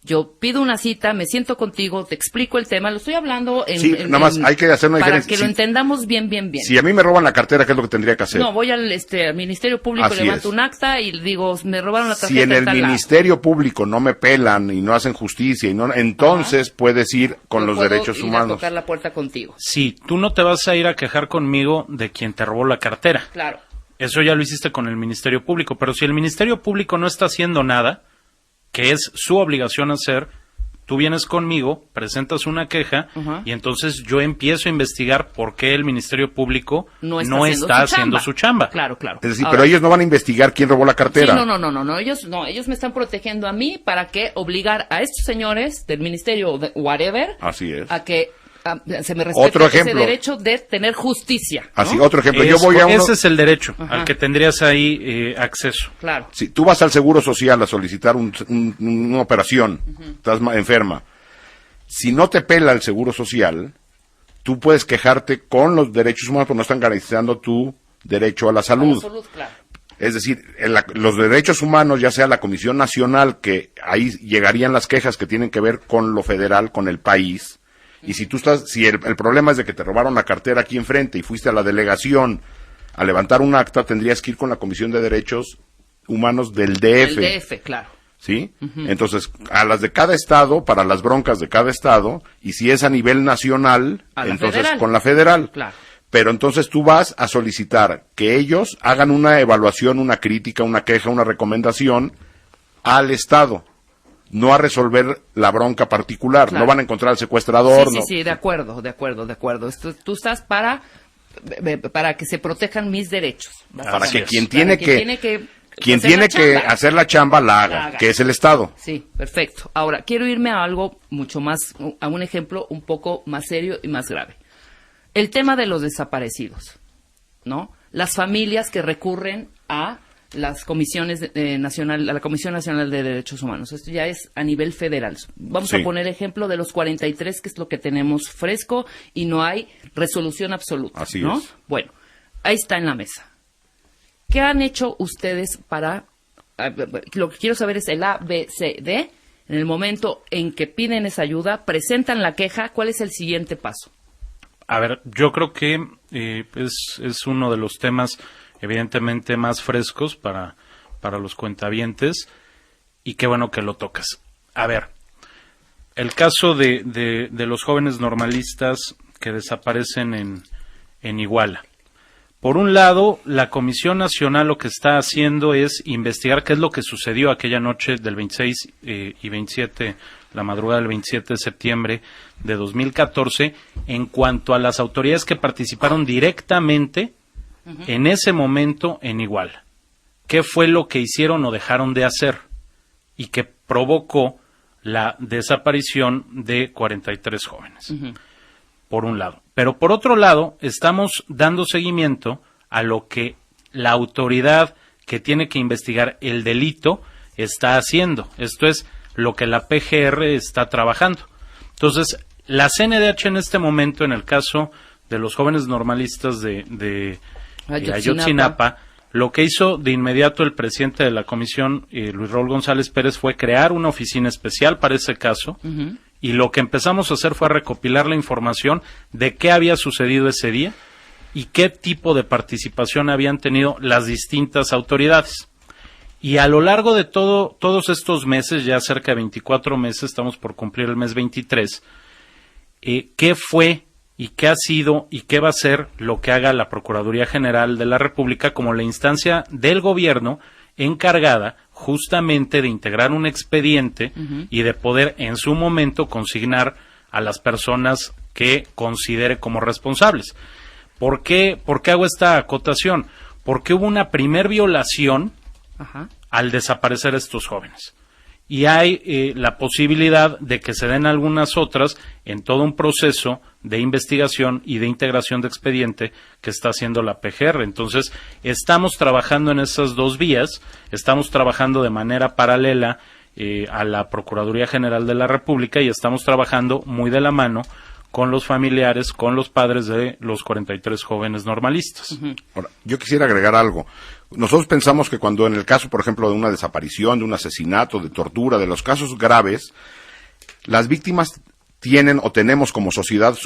yo pido una cita, me siento contigo, te explico el tema, lo estoy hablando Sí, nada más hay que hacer una para diferencia. que lo entendamos bien. Si a mí me roban la cartera, ¿qué es lo que tendría que hacer? No, voy al Ministerio Público, Así levanto es. un acta y digo, me robaron la tarjeta. Si en el tal lado. Ministerio Público no me pelan y no hacen justicia, entonces puedes ir con Yo los puedo derechos ir a humanos. tocar la puerta contigo. Sí, tú no te vas a ir a quejar conmigo de quien te robó la cartera. Claro. Eso ya lo hiciste con el Ministerio Público, pero si el Ministerio Público no está haciendo nada, que es su obligación hacer, tú vienes conmigo, presentas una queja y entonces yo empiezo a investigar por qué el Ministerio Público no está haciendo su chamba. Claro, claro. Es decir, Ahora, pero ellos no van a investigar quién robó la cartera. Sí, no, ellos me están protegiendo a mí para que obligar a estos señores del ministerio o de whatever Así es. a que se me respete Otro ese ejemplo. derecho de tener justicia, ¿no? Así, otro ejemplo, yo voy a Ese es el derecho Ajá. al que tendrías ahí acceso. Claro. Si tú vas al Seguro Social a solicitar una operación, estás enferma, si no te pela el Seguro Social, tú puedes quejarte con los derechos humanos porque no están garantizando tu derecho a la salud. Claro. Es decir, los derechos humanos, ya sea la Comisión Nacional, que ahí llegarían las quejas que tienen que ver con lo federal, con el país, y si el problema es de que te robaron la cartera aquí enfrente y fuiste a la delegación a levantar un acta, tendrías que ir con la Comisión de Derechos Humanos del DF. El DF, claro. ¿Sí? Entonces, a las de cada estado, para las broncas de cada estado, y si es a nivel nacional, A la entonces federal. con la federal. Claro. Pero entonces tú vas a solicitar que ellos hagan una evaluación, una crítica, una queja, una recomendación al Estado, no a resolver la bronca particular. Claro. No van a encontrar al secuestrador. Sí, de acuerdo. Tú estás para que se protejan mis derechos. Para que quien Para tiene que hacer la chamba la haga, que es el Estado. Sí, perfecto. Ahora, quiero irme a algo mucho más, a un ejemplo un poco más serio y más grave. El tema de los desaparecidos, ¿no? Las familias que recurren a las comisiones a la Comisión Nacional de Derechos Humanos. Esto ya es a nivel federal. Vamos a poner ejemplo de los 43, que es lo que tenemos fresco, y no hay resolución absoluta. Así ¿no? es. Bueno, ahí está en la mesa. ¿Qué han hecho ustedes para... Lo que quiero saber es el A, B, C, D. En el momento en que piden esa ayuda, presentan la queja, ¿cuál es el siguiente paso? A ver, yo creo que es uno de los temas evidentemente más frescos para los cuentavientes, y qué bueno que lo tocas. A ver, el caso de los jóvenes normalistas que desaparecen en Iguala. Por un lado, la Comisión Nacional lo que está haciendo es investigar qué es lo que sucedió aquella noche del 26 y 27, la madrugada del 27 de septiembre de 2014, en cuanto a las autoridades que participaron directamente en ese momento en Iguala. ¿Qué fue lo que hicieron o dejaron de hacer? Y que provocó la desaparición de 43 jóvenes. Por un lado. Pero por otro lado, estamos dando seguimiento a lo que la autoridad que tiene que investigar el delito está haciendo. Esto es lo que la PGR está trabajando. Entonces, la CNDH en este momento, en el caso de los jóvenes normalistas de Ayotzinapa, lo que hizo de inmediato el presidente de la comisión, Luis Raúl González Pérez, fue crear una oficina especial para ese caso. Y lo que empezamos a hacer fue recopilar la información de qué había sucedido ese día y qué tipo de participación habían tenido las distintas autoridades. Y a lo largo de todos estos meses, ya cerca de 24 meses, estamos por cumplir el mes 23, ¿qué fue y qué ha sido y qué va a ser lo que haga la Procuraduría General de la República como la instancia del gobierno encargada justamente de integrar un expediente y de poder en su momento consignar a las personas que considere como responsables? ¿Por qué hago esta acotación? Porque hubo una primer violación al desaparecer estos jóvenes. Y hay la posibilidad de que se den algunas otras en todo un proceso de investigación y de integración de expediente que está haciendo la PGR. Entonces, estamos trabajando en esas dos vías, estamos trabajando de manera paralela a la Procuraduría General de la República y estamos trabajando muy de la mano con los familiares, con los padres de los 43 jóvenes normalistas. Ahora, yo quisiera agregar algo. Nosotros pensamos que cuando en el caso, por ejemplo, de una desaparición, de un asesinato, de tortura, de los casos graves, las víctimas tienen o tenemos como sociedad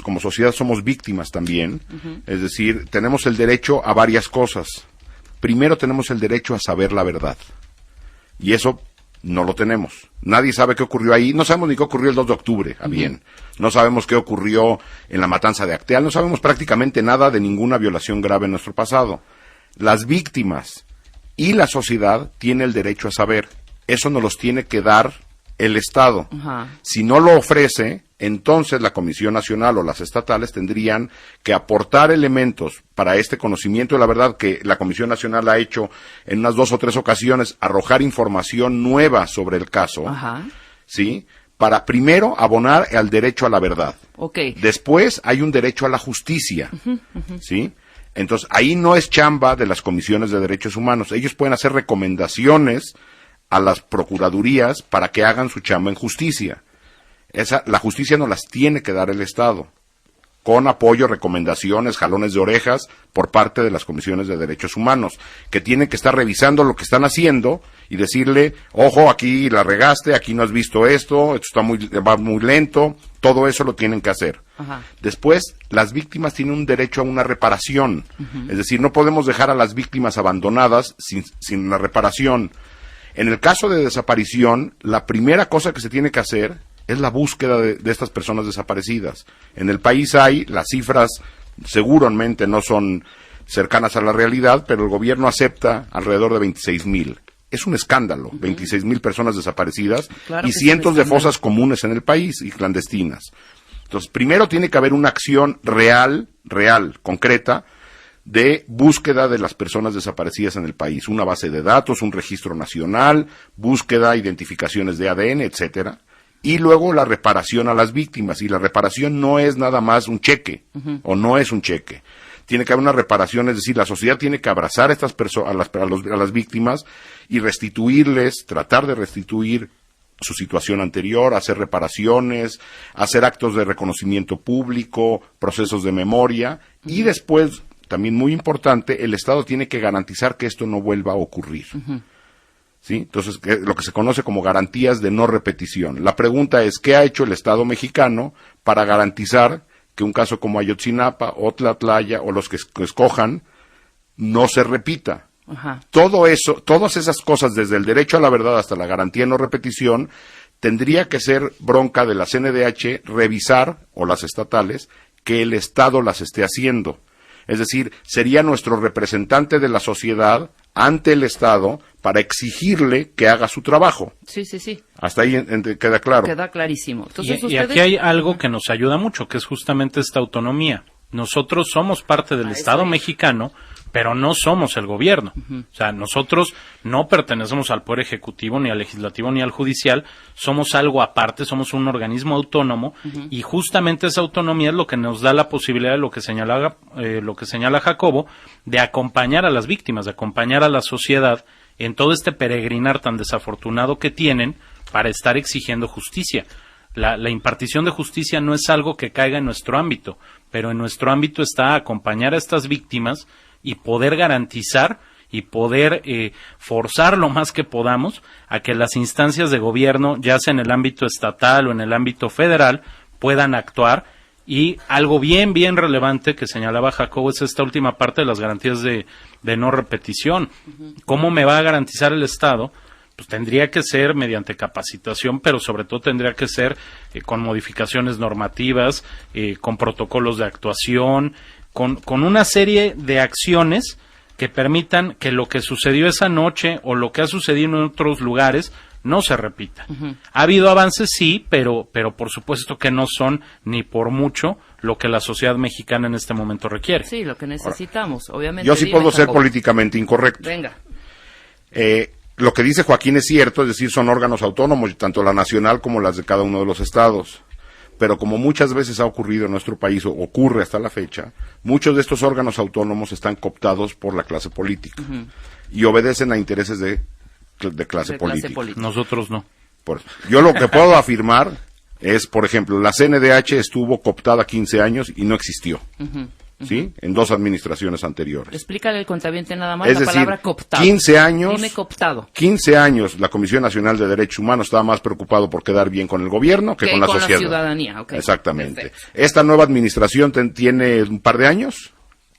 somos víctimas también. Es decir, tenemos el derecho a varias cosas. Primero tenemos el derecho a saber la verdad. Y eso no lo tenemos. Nadie sabe qué ocurrió ahí. No sabemos ni qué ocurrió el 2 de octubre, bien. No sabemos qué ocurrió en la matanza de Acteal. No sabemos prácticamente nada de ninguna violación grave en nuestro pasado. Las víctimas y la sociedad tienen el derecho a saber. Eso nos los tiene que dar el Estado. Si no lo ofrece, entonces la Comisión Nacional o las estatales tendrían que aportar elementos para este conocimiento de la verdad que la Comisión Nacional ha hecho en unas 2 o 3 ocasiones, arrojar información nueva sobre el caso, ¿sí? Para primero abonar al derecho a la verdad. Después hay un derecho a la justicia, ¿sí? Entonces, ahí no es chamba de las comisiones de derechos humanos. Ellos pueden hacer recomendaciones a las procuradurías para que hagan su chamba en justicia. La justicia no las tiene que dar el Estado, con apoyo, recomendaciones, jalones de orejas por parte de las comisiones de derechos humanos, que tienen que estar revisando lo que están haciendo y decirle, ojo, aquí la regaste, aquí no has visto esto va muy lento, todo eso lo tienen que hacer. Después, las víctimas tienen un derecho a una reparación, es decir, no podemos dejar a las víctimas abandonadas sin una reparación. En el caso de desaparición, la primera cosa que se tiene que hacer es la búsqueda de estas personas desaparecidas. En el país hay las cifras seguramente no son cercanas a la realidad, pero el gobierno acepta alrededor de 26,000. Es un escándalo, 26,000 personas desaparecidas Claro y que cientos es un de escándalo. fosas comunes en el país y clandestinas. Entonces, primero tiene que haber una acción real, concreta, de búsqueda de las personas desaparecidas en el país. Una base de datos, un registro nacional, búsqueda, identificaciones de ADN, etcétera. Y luego la reparación a las víctimas. Y la reparación no es nada más un cheque, o no es un cheque. Tiene que haber una reparación, es decir, la sociedad tiene que abrazar a estas personas, a las víctimas y restituirles, tratar de restituir su situación anterior, hacer reparaciones, hacer actos de reconocimiento público, procesos de memoria, y después, también muy importante, el Estado tiene que garantizar que esto no vuelva a ocurrir. ¿Sí? Entonces, lo que se conoce como garantías de no repetición. La pregunta es, ¿qué ha hecho el Estado mexicano para garantizar que un caso como Ayotzinapa o Tlatlaya o los que escojan no se repita? Ajá. Todo eso, todas esas cosas, desde el derecho a la verdad hasta la garantía de no repetición, tendría que ser bronca de la CNDH revisar, o las estatales, que el Estado las esté haciendo. Es decir, sería nuestro representante de la sociedad ante el Estado para exigirle que haga su trabajo. Sí, sí, sí. Hasta ahí queda claro. Queda clarísimo. Entonces, Y ustedes... aquí hay algo que nos ayuda mucho, que es justamente esta autonomía. Nosotros somos parte del Estado mexicano, pero no somos el gobierno. O sea, nosotros no pertenecemos al Poder Ejecutivo, ni al Legislativo, ni al Judicial. Somos algo aparte, somos un organismo autónomo, y justamente esa autonomía es lo que nos da la posibilidad de lo que señala Jacobo, de acompañar a las víctimas, de acompañar a la sociedad en todo este peregrinar tan desafortunado que tienen para estar exigiendo justicia. La impartición de justicia no es algo que caiga en nuestro ámbito, pero en nuestro ámbito está acompañar a estas víctimas y poder garantizar y poder forzar lo más que podamos a que las instancias de gobierno, ya sea en el ámbito estatal o en el ámbito federal, puedan actuar. Y algo bien relevante que señalaba Jacobo es esta última parte de las garantías de no repetición. ¿Cómo me va a garantizar el Estado? Pues tendría que ser mediante capacitación, pero sobre todo tendría que ser con modificaciones normativas, con protocolos de actuación, con una serie de acciones que permitan que lo que sucedió esa noche o lo que ha sucedido en otros lugares no se repita. Ha habido avances, sí, pero por supuesto que no son ni por mucho lo que la sociedad mexicana en este momento requiere. Sí, lo que necesitamos, obviamente. Yo sí Dime, puedo ser Jacobo. políticamente incorrecto. Venga. Lo que dice Joaquín es cierto, es decir, son órganos autónomos, tanto la nacional como las de cada uno de los estados. Pero como muchas veces ha ocurrido en nuestro país, o ocurre hasta la fecha, muchos de estos órganos autónomos están cooptados por la clase política y obedecen a intereses de clase política. Nosotros no. Yo lo que puedo afirmar es, por ejemplo, la CNDH estuvo cooptada 15 años y no existió. ¿Sí? En 2 administraciones anteriores. Explícale al cuentaviente nada más Es la decir, palabra cooptado. 15 años. Dime cooptado. 15 años la Comisión Nacional de Derechos Humanos estaba más preocupado por quedar bien con el gobierno que con la sociedad. Ciudadanía. Okay. Exactamente. Perfecto. Esta nueva administración tiene un par de años.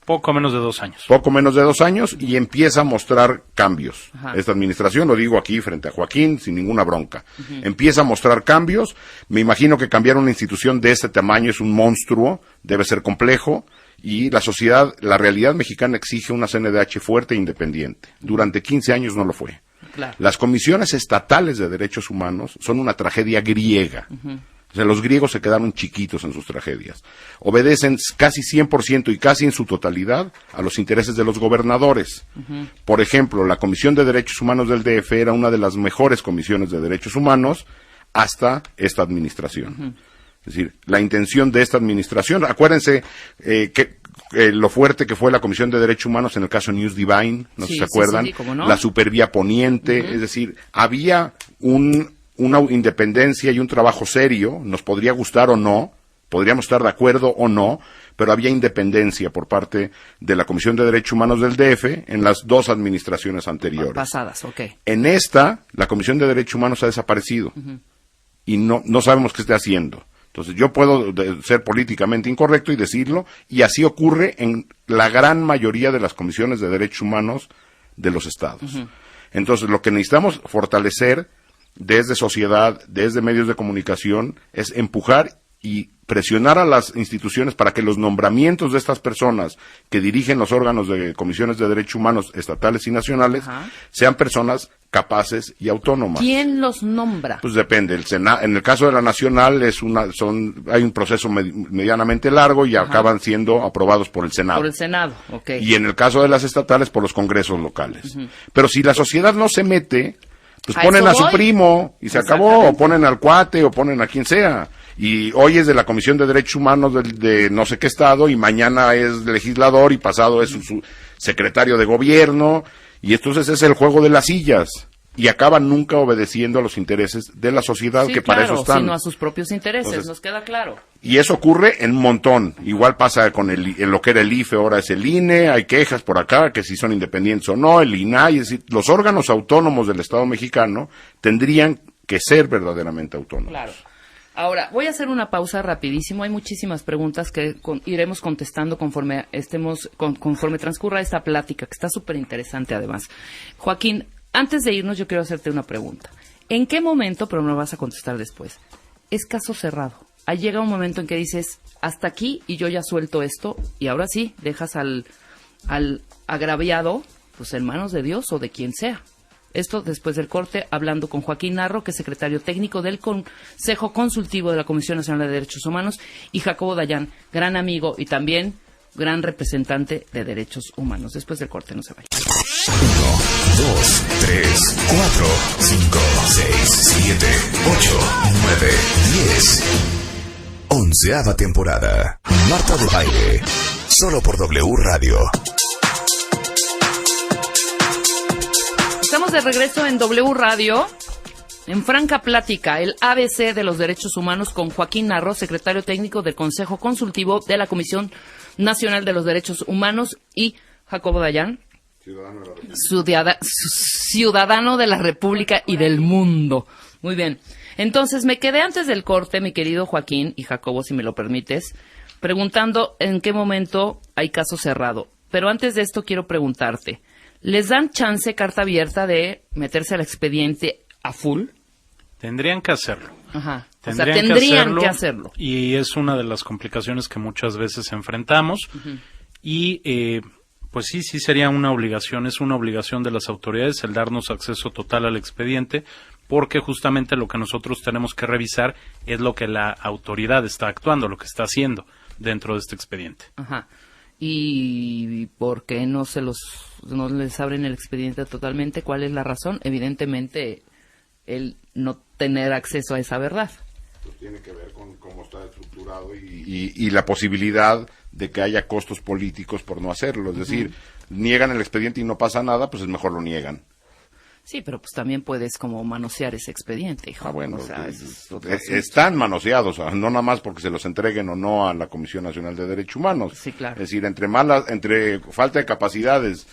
Poco menos de 2 años. Poco menos de 2 años y empieza a mostrar cambios. Ajá. Esta administración, lo digo aquí frente a Joaquín, sin ninguna bronca. Empieza a mostrar cambios. Me imagino que cambiar una institución de este tamaño es un monstruo, debe ser complejo. Y la sociedad, la realidad mexicana exige una CNDH fuerte e independiente. Durante 15 años no lo fue. Claro. Las comisiones estatales de derechos humanos son una tragedia griega. O sea, los griegos se quedaron chiquitos en sus tragedias. Obedecen casi 100% y casi en su totalidad a los intereses de los gobernadores. Por ejemplo, la Comisión de Derechos Humanos del DF era una de las mejores comisiones de derechos humanos hasta esta administración. Es decir, la intención de esta administración, acuérdense lo fuerte que fue la Comisión de Derechos Humanos en el caso News Divine, no sé si se acuerdan, sí, ¿cómo no? La Supervía Poniente, es decir, había una independencia y un trabajo serio, nos podría gustar o no, podríamos estar de acuerdo o no, pero había independencia por parte de la Comisión de Derechos Humanos del DF en las 2 administraciones anteriores. Pasadas, ok. En esta, la Comisión de Derechos Humanos ha desaparecido y no sabemos qué está haciendo. Entonces yo puedo ser políticamente incorrecto y decirlo, y así ocurre en la gran mayoría de las comisiones de derechos humanos de los estados. Entonces lo que necesitamos fortalecer desde sociedad, desde medios de comunicación, es empujar y presionar a las instituciones para que los nombramientos de estas personas que dirigen los órganos de comisiones de derechos humanos estatales y nacionales sean personas capaces y autónomas. ¿Quién los nombra? Pues depende. En el caso de la nacional hay un proceso medianamente largo y acaban siendo aprobados por el Senado. Por el Senado, ok. Y en el caso de las estatales por los congresos locales. Pero si la sociedad no se mete, pues ponen a su primo y se acabó, o ponen al cuate o ponen a quien sea. Y hoy es de la Comisión de Derechos Humanos de no sé qué estado, y mañana es legislador, y pasado es su secretario de gobierno, y entonces es el juego de las sillas, y acaban nunca obedeciendo a los intereses de la sociedad, sí, que claro, para eso están. Sino a sus propios intereses, entonces, nos queda claro. Y eso ocurre en un montón. Igual pasa en lo que era el IFE, ahora es el INE, hay quejas por acá, que si son independientes o no, el INAI, es decir, los órganos autónomos del Estado mexicano tendrían que ser verdaderamente autónomos. Claro. Ahora, voy a hacer una pausa rapidísimo. Hay muchísimas preguntas que iremos contestando conforme transcurra esta plática, que está súper interesante además. Joaquín, antes de irnos yo quiero hacerte una pregunta. ¿En qué momento, pero me lo vas a contestar después, es caso cerrado? Ahí llega un momento en que dices, hasta aquí y yo ya suelto esto, y ahora sí, dejas al agraviado pues en manos de Dios o de quien sea. Esto después del corte, hablando con Joaquín Narro, que es secretario técnico del Consejo Consultivo de la Comisión Nacional de Derechos Humanos, y Jacobo Dayan, gran amigo y también gran representante de derechos humanos. Después del corte, no se vayan. 1, 2, 3, 4, 5, 6, 7, 8, 9, 10. 11ª temporada. Marta de Baile. Solo por W Radio. Estamos de regreso en W Radio, en franca plática, el ABC de los derechos humanos con Joaquín Narro, secretario técnico del Consejo Consultivo de la Comisión Nacional de los Derechos Humanos, y Jacobo Dayan, ciudadano de la República y del mundo. Muy bien. Entonces, me quedé antes del corte, mi querido Joaquín y Jacobo, si me lo permites, preguntando en qué momento hay caso cerrado. Pero antes de esto quiero preguntarte, ¿les dan chance, carta abierta, de meterse al expediente a full? Tendrían que hacerlo. Ajá. Tendrían que hacerlo. Y es una de las complicaciones que muchas veces enfrentamos. Y pues sí sería una obligación, es una obligación de las autoridades el darnos acceso total al expediente, porque justamente lo que nosotros tenemos que revisar es lo que la autoridad está actuando, lo que está haciendo dentro de este expediente. Ajá. ¿Y por qué no les abren el expediente totalmente? ¿Cuál es la razón? Evidentemente, el no tener acceso a esa verdad. Pues tiene que ver con cómo está estructurado y la posibilidad de que haya costos políticos por no hacerlo. Es decir, niegan el expediente y no pasa nada, pues es mejor lo niegan. Sí, pero pues también puedes como manosear ese expediente, hijo. Bueno, o sea, están manoseados, no nada más porque se los entreguen o no a la Comisión Nacional de Derechos Humanos. Sí, claro. Es decir, entre falta de capacidades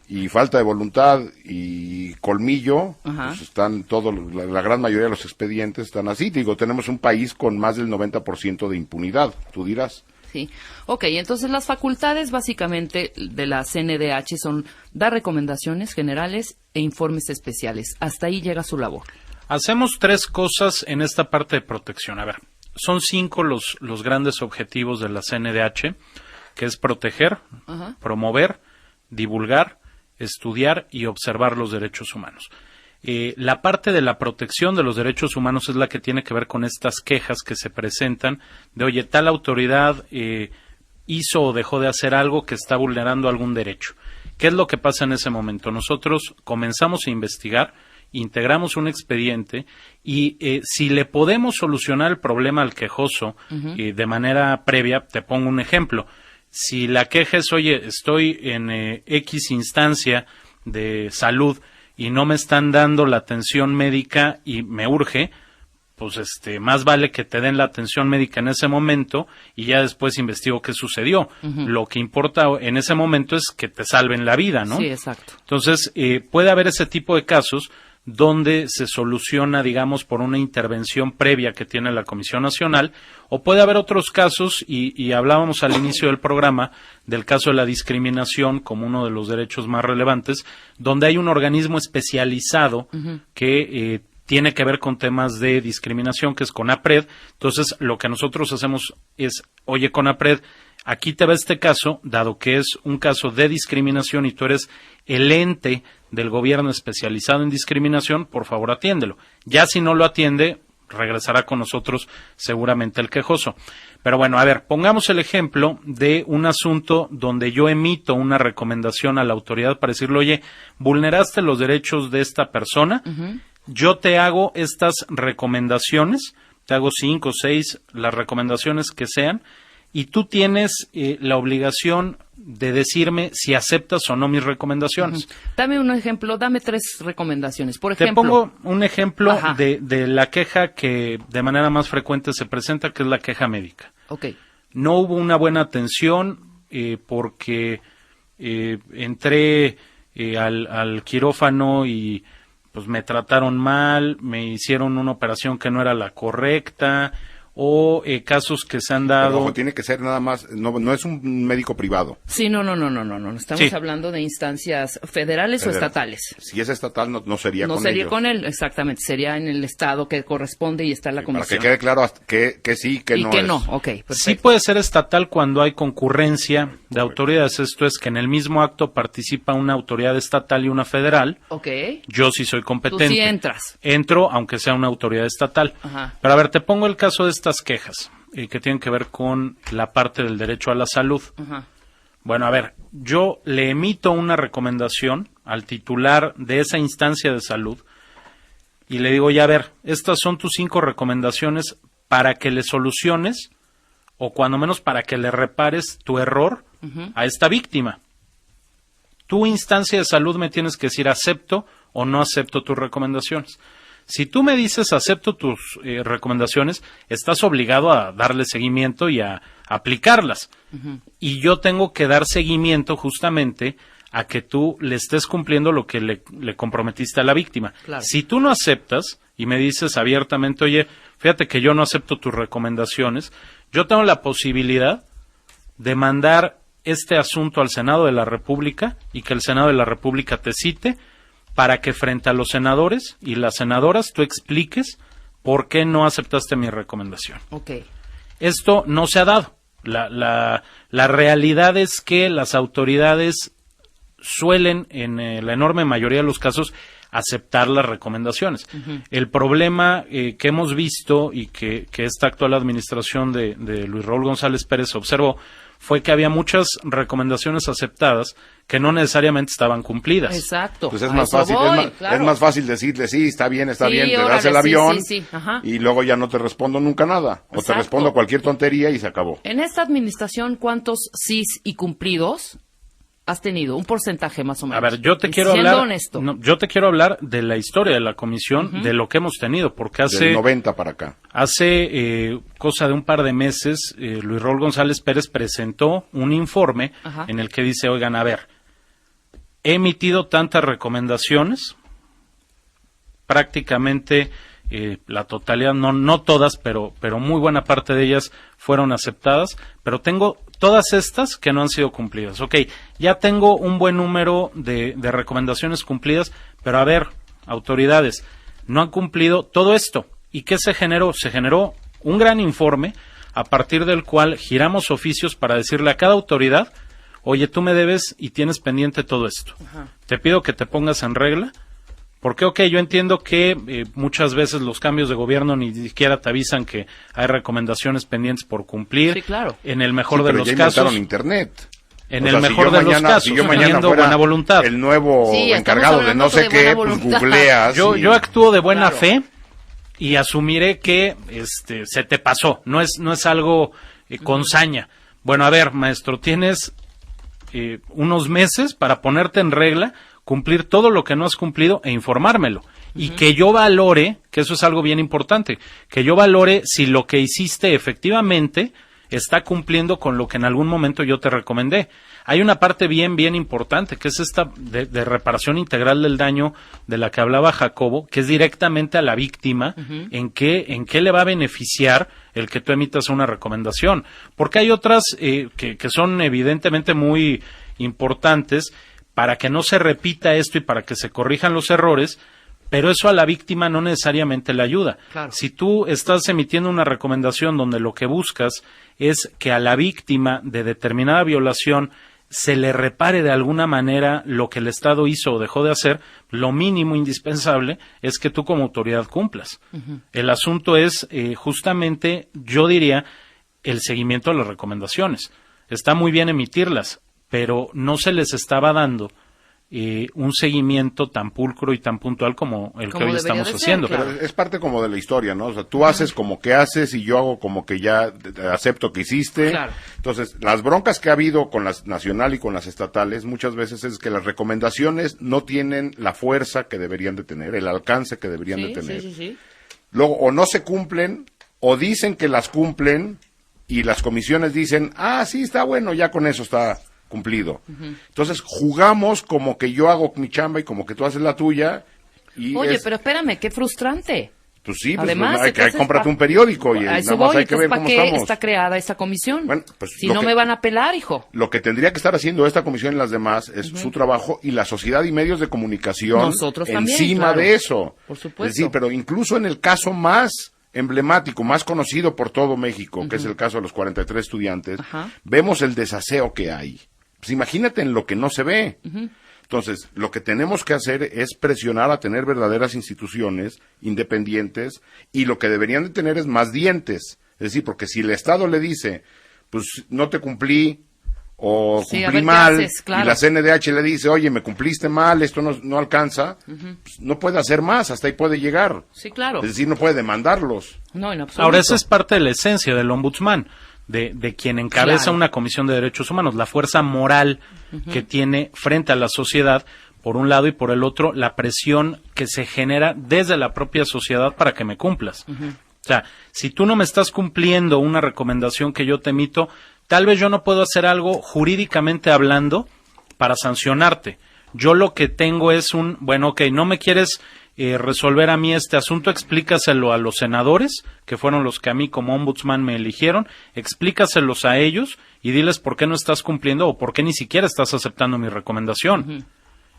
y falta de voluntad y colmillo, pues están la gran mayoría de los expedientes están así. Digo, tenemos un país con más del 90% de impunidad, tú dirás. Sí. Ok, entonces las facultades básicamente de la CNDH son dar recomendaciones generales e informes especiales. Hasta ahí llega su labor. Hacemos 3 cosas en esta parte de protección. A ver, son 5 los grandes objetivos de la CNDH, que es proteger, promover, divulgar, estudiar y observar los derechos humanos. La parte de la protección de los derechos humanos es la que tiene que ver con estas quejas que se presentan de, oye, tal autoridad hizo o dejó de hacer algo que está vulnerando algún derecho. ¿Qué es lo que pasa en ese momento? Nosotros comenzamos a investigar, integramos un expediente y si le podemos solucionar el problema al quejoso de manera previa, te pongo un ejemplo. Si la queja es, oye, estoy en X instancia de salud y no me están dando la atención médica y me urge, pues más vale que te den la atención médica en ese momento y ya después investigo qué sucedió. Lo que importa en ese momento es que te salven la vida, ¿no? Sí, exacto. Entonces, puede haber ese tipo de casos donde se soluciona, digamos, por una intervención previa que tiene la Comisión Nacional, o puede haber otros casos, y hablábamos al inicio del programa del caso de la discriminación como uno de los derechos más relevantes, donde hay un organismo especializado que tiene que ver con temas de discriminación, que es CONAPRED. Entonces, lo que nosotros hacemos es, oye, CONAPRED, aquí te va este caso, dado que es un caso de discriminación y tú eres el ente del gobierno especializado en discriminación, por favor atiéndelo. Ya si no lo atiende, regresará con nosotros seguramente el quejoso. Pero bueno, a ver, pongamos el ejemplo de un asunto donde yo emito una recomendación a la autoridad para decirle, oye, vulneraste los derechos de esta persona, yo te hago estas recomendaciones, te hago 5 o 6, las recomendaciones que sean, y tú tienes la obligación de decirme si aceptas o no mis recomendaciones. Dame un ejemplo, dame 3 recomendaciones. Por ejemplo, te pongo un ejemplo de la queja que de manera más frecuente se presenta, que es la queja médica. Okay. No hubo una buena atención porque entré al quirófano y pues me trataron mal, me hicieron una operación que no era la correcta, o casos que se han dado. Pero, ojo, tiene que ser nada más, no es un médico privado. Sí, no. Estamos hablando de instancias federales o estatales. Si es estatal, no sería con ellos. No sería con él, exactamente. Sería en el estado que corresponde y está la comisión. Para que quede claro que sí, que y no. Y que es. no, ok, perfecto. Sí puede ser estatal cuando hay concurrencia de autoridades. Esto es que en el mismo acto participa una autoridad estatal y una federal. Ok. Yo sí soy competente. Tú sí entras. Entro, aunque sea una autoridad estatal. Ajá. Pero a ver, te pongo el caso de estas quejas que tienen que ver con la parte del derecho a la salud. Ajá. Bueno, a ver, yo le emito una recomendación al titular de esa instancia de salud y le digo, ya a ver, estas son tus 5 recomendaciones para que le soluciones o cuando menos para que le repares tu error a esta víctima. Tu instancia de salud me tienes que decir acepto o no acepto tus recomendaciones. Si tú me dices acepto tus recomendaciones, estás obligado a darle seguimiento y a aplicarlas. Y yo tengo que dar seguimiento justamente a que tú le estés cumpliendo lo que le comprometiste a la víctima. Claro. Si tú no aceptas y me dices abiertamente, oye, fíjate que yo no acepto tus recomendaciones, yo tengo la posibilidad de mandar este asunto al Senado de la República y que el Senado de la República te cite para que frente a los senadores y las senadoras tú expliques por qué no aceptaste mi recomendación. Okay. Esto no se ha dado. La realidad es que las autoridades suelen, en la enorme mayoría de los casos, aceptar las recomendaciones. El problema que hemos visto y que esta actual administración de Luis Raúl González Pérez observó fue que había muchas recomendaciones aceptadas que no necesariamente estaban cumplidas. Exacto. Pues es más fácil decirle, sí, está bien, te das el avión y luego ya no te respondo nunca nada. O te respondo cualquier tontería y se acabó. En esta administración, ¿cuántos sís y cumplidos has tenido? Un porcentaje más o menos. A ver, yo te quiero hablar de la historia de la comisión, de lo que hemos tenido, porque hace... Del 90 para acá. Hace cosa de un par de meses, Luis Raúl González Pérez presentó un informe en el que dice, oigan, a ver, he emitido tantas recomendaciones, prácticamente la totalidad, no todas, pero muy buena parte de ellas fueron aceptadas, pero tengo todas estas que no han sido cumplidas. Ok, ya tengo un buen número de recomendaciones cumplidas, pero a ver, autoridades, no han cumplido todo esto. ¿Y qué se generó? Se generó un gran informe a partir del cual giramos oficios para decirle a cada autoridad, oye, tú me debes y tienes pendiente todo esto. Te pido que te pongas en regla. Porque, yo entiendo que muchas veces los cambios de gobierno ni siquiera te avisan que hay recomendaciones pendientes por cumplir. Sí, claro. En el mejor de los ya casos. Internet. En el mejor de los casos, si yo mañana fuera buena voluntad. El nuevo encargado de no sé qué, pues googleas. Yo actúo de buena fe y asumiré que se te pasó. No es algo con saña. Bueno, a ver, maestro, tienes unos meses para ponerte en regla, cumplir todo lo que no has cumplido e informármelo. Y que yo valore, que eso es algo bien importante, que yo valore si lo que hiciste efectivamente está cumpliendo con lo que en algún momento yo te recomendé. Hay una parte bien importante, que es esta de reparación integral del daño de la que hablaba Jacobo, que es directamente a la víctima, en qué le va a beneficiar el que tú emitas una recomendación. Porque hay otras que son evidentemente muy importantes para que no se repita esto y para que se corrijan los errores, pero eso a la víctima no necesariamente le ayuda. Claro. Si tú estás emitiendo una recomendación donde lo que buscas es que a la víctima de determinada violación se le repare de alguna manera lo que el Estado hizo o dejó de hacer, lo mínimo indispensable es que tú como autoridad cumplas. El asunto es justamente, yo diría, el seguimiento de las recomendaciones. Está muy bien emitirlas, pero no se les estaba dando un seguimiento tan pulcro y tan puntual como el que hoy estamos haciendo. Pero es parte como de la historia, ¿no? O sea, tú haces como que haces y yo hago como que ya acepto que hiciste. Claro. Entonces, las broncas que ha habido con las nacional y con las estatales muchas veces es que las recomendaciones no tienen la fuerza que deberían de tener, el alcance que deberían de tener. Sí. Luego, o no se cumplen, o dicen que las cumplen y las comisiones dicen, sí, está bueno, ya con eso está cumplido. Entonces jugamos como que yo hago mi chamba y como que tú haces la tuya. Y Oye, pero espérame, qué frustrante. Pues sí, Además, hay que cómprate un periódico y a nada eso más voy, hay que ver ¿para cómo qué estamos. está creada esta comisión? Bueno, pues si no me van a pelar, hijo. Lo que tendría que estar haciendo esta comisión y las demás es su trabajo y la sociedad y medios de comunicación Nosotros también, encima claro. de eso. Por supuesto. Es decir, pero incluso en el caso más emblemático, más conocido por todo México, que es el caso de los 43 estudiantes, vemos el desaseo que hay. Pues imagínate en lo que no se ve. Entonces, lo que tenemos que hacer es presionar a tener verdaderas instituciones independientes y lo que deberían de tener es más dientes. Es decir, porque si el Estado le dice, pues no te cumplí o Sí, a cumplí ver qué mal, haces, claro. y la CNDH le dice, oye, me cumpliste mal, esto no alcanza, pues no puede hacer más, hasta ahí puede llegar. Sí, claro. Es decir, no puede demandarlos. No, en absoluto. Ahora, esa es parte de la esencia del ombudsman, de quien encabeza Claro. una comisión de derechos humanos, la fuerza moral que tiene frente a la sociedad, por un lado, y por el otro, la presión que se genera desde la propia sociedad para que me cumplas. O sea, si tú no me estás cumpliendo una recomendación que yo te emito, tal vez yo no puedo hacer algo jurídicamente hablando para sancionarte. Yo lo que tengo es bueno, ok, no me quieres resolver a mí este asunto, explícaselo a los senadores, que fueron los que a mí como ombudsman me eligieron, explícaselos a ellos y diles por qué no estás cumpliendo o por qué ni siquiera estás aceptando mi recomendación.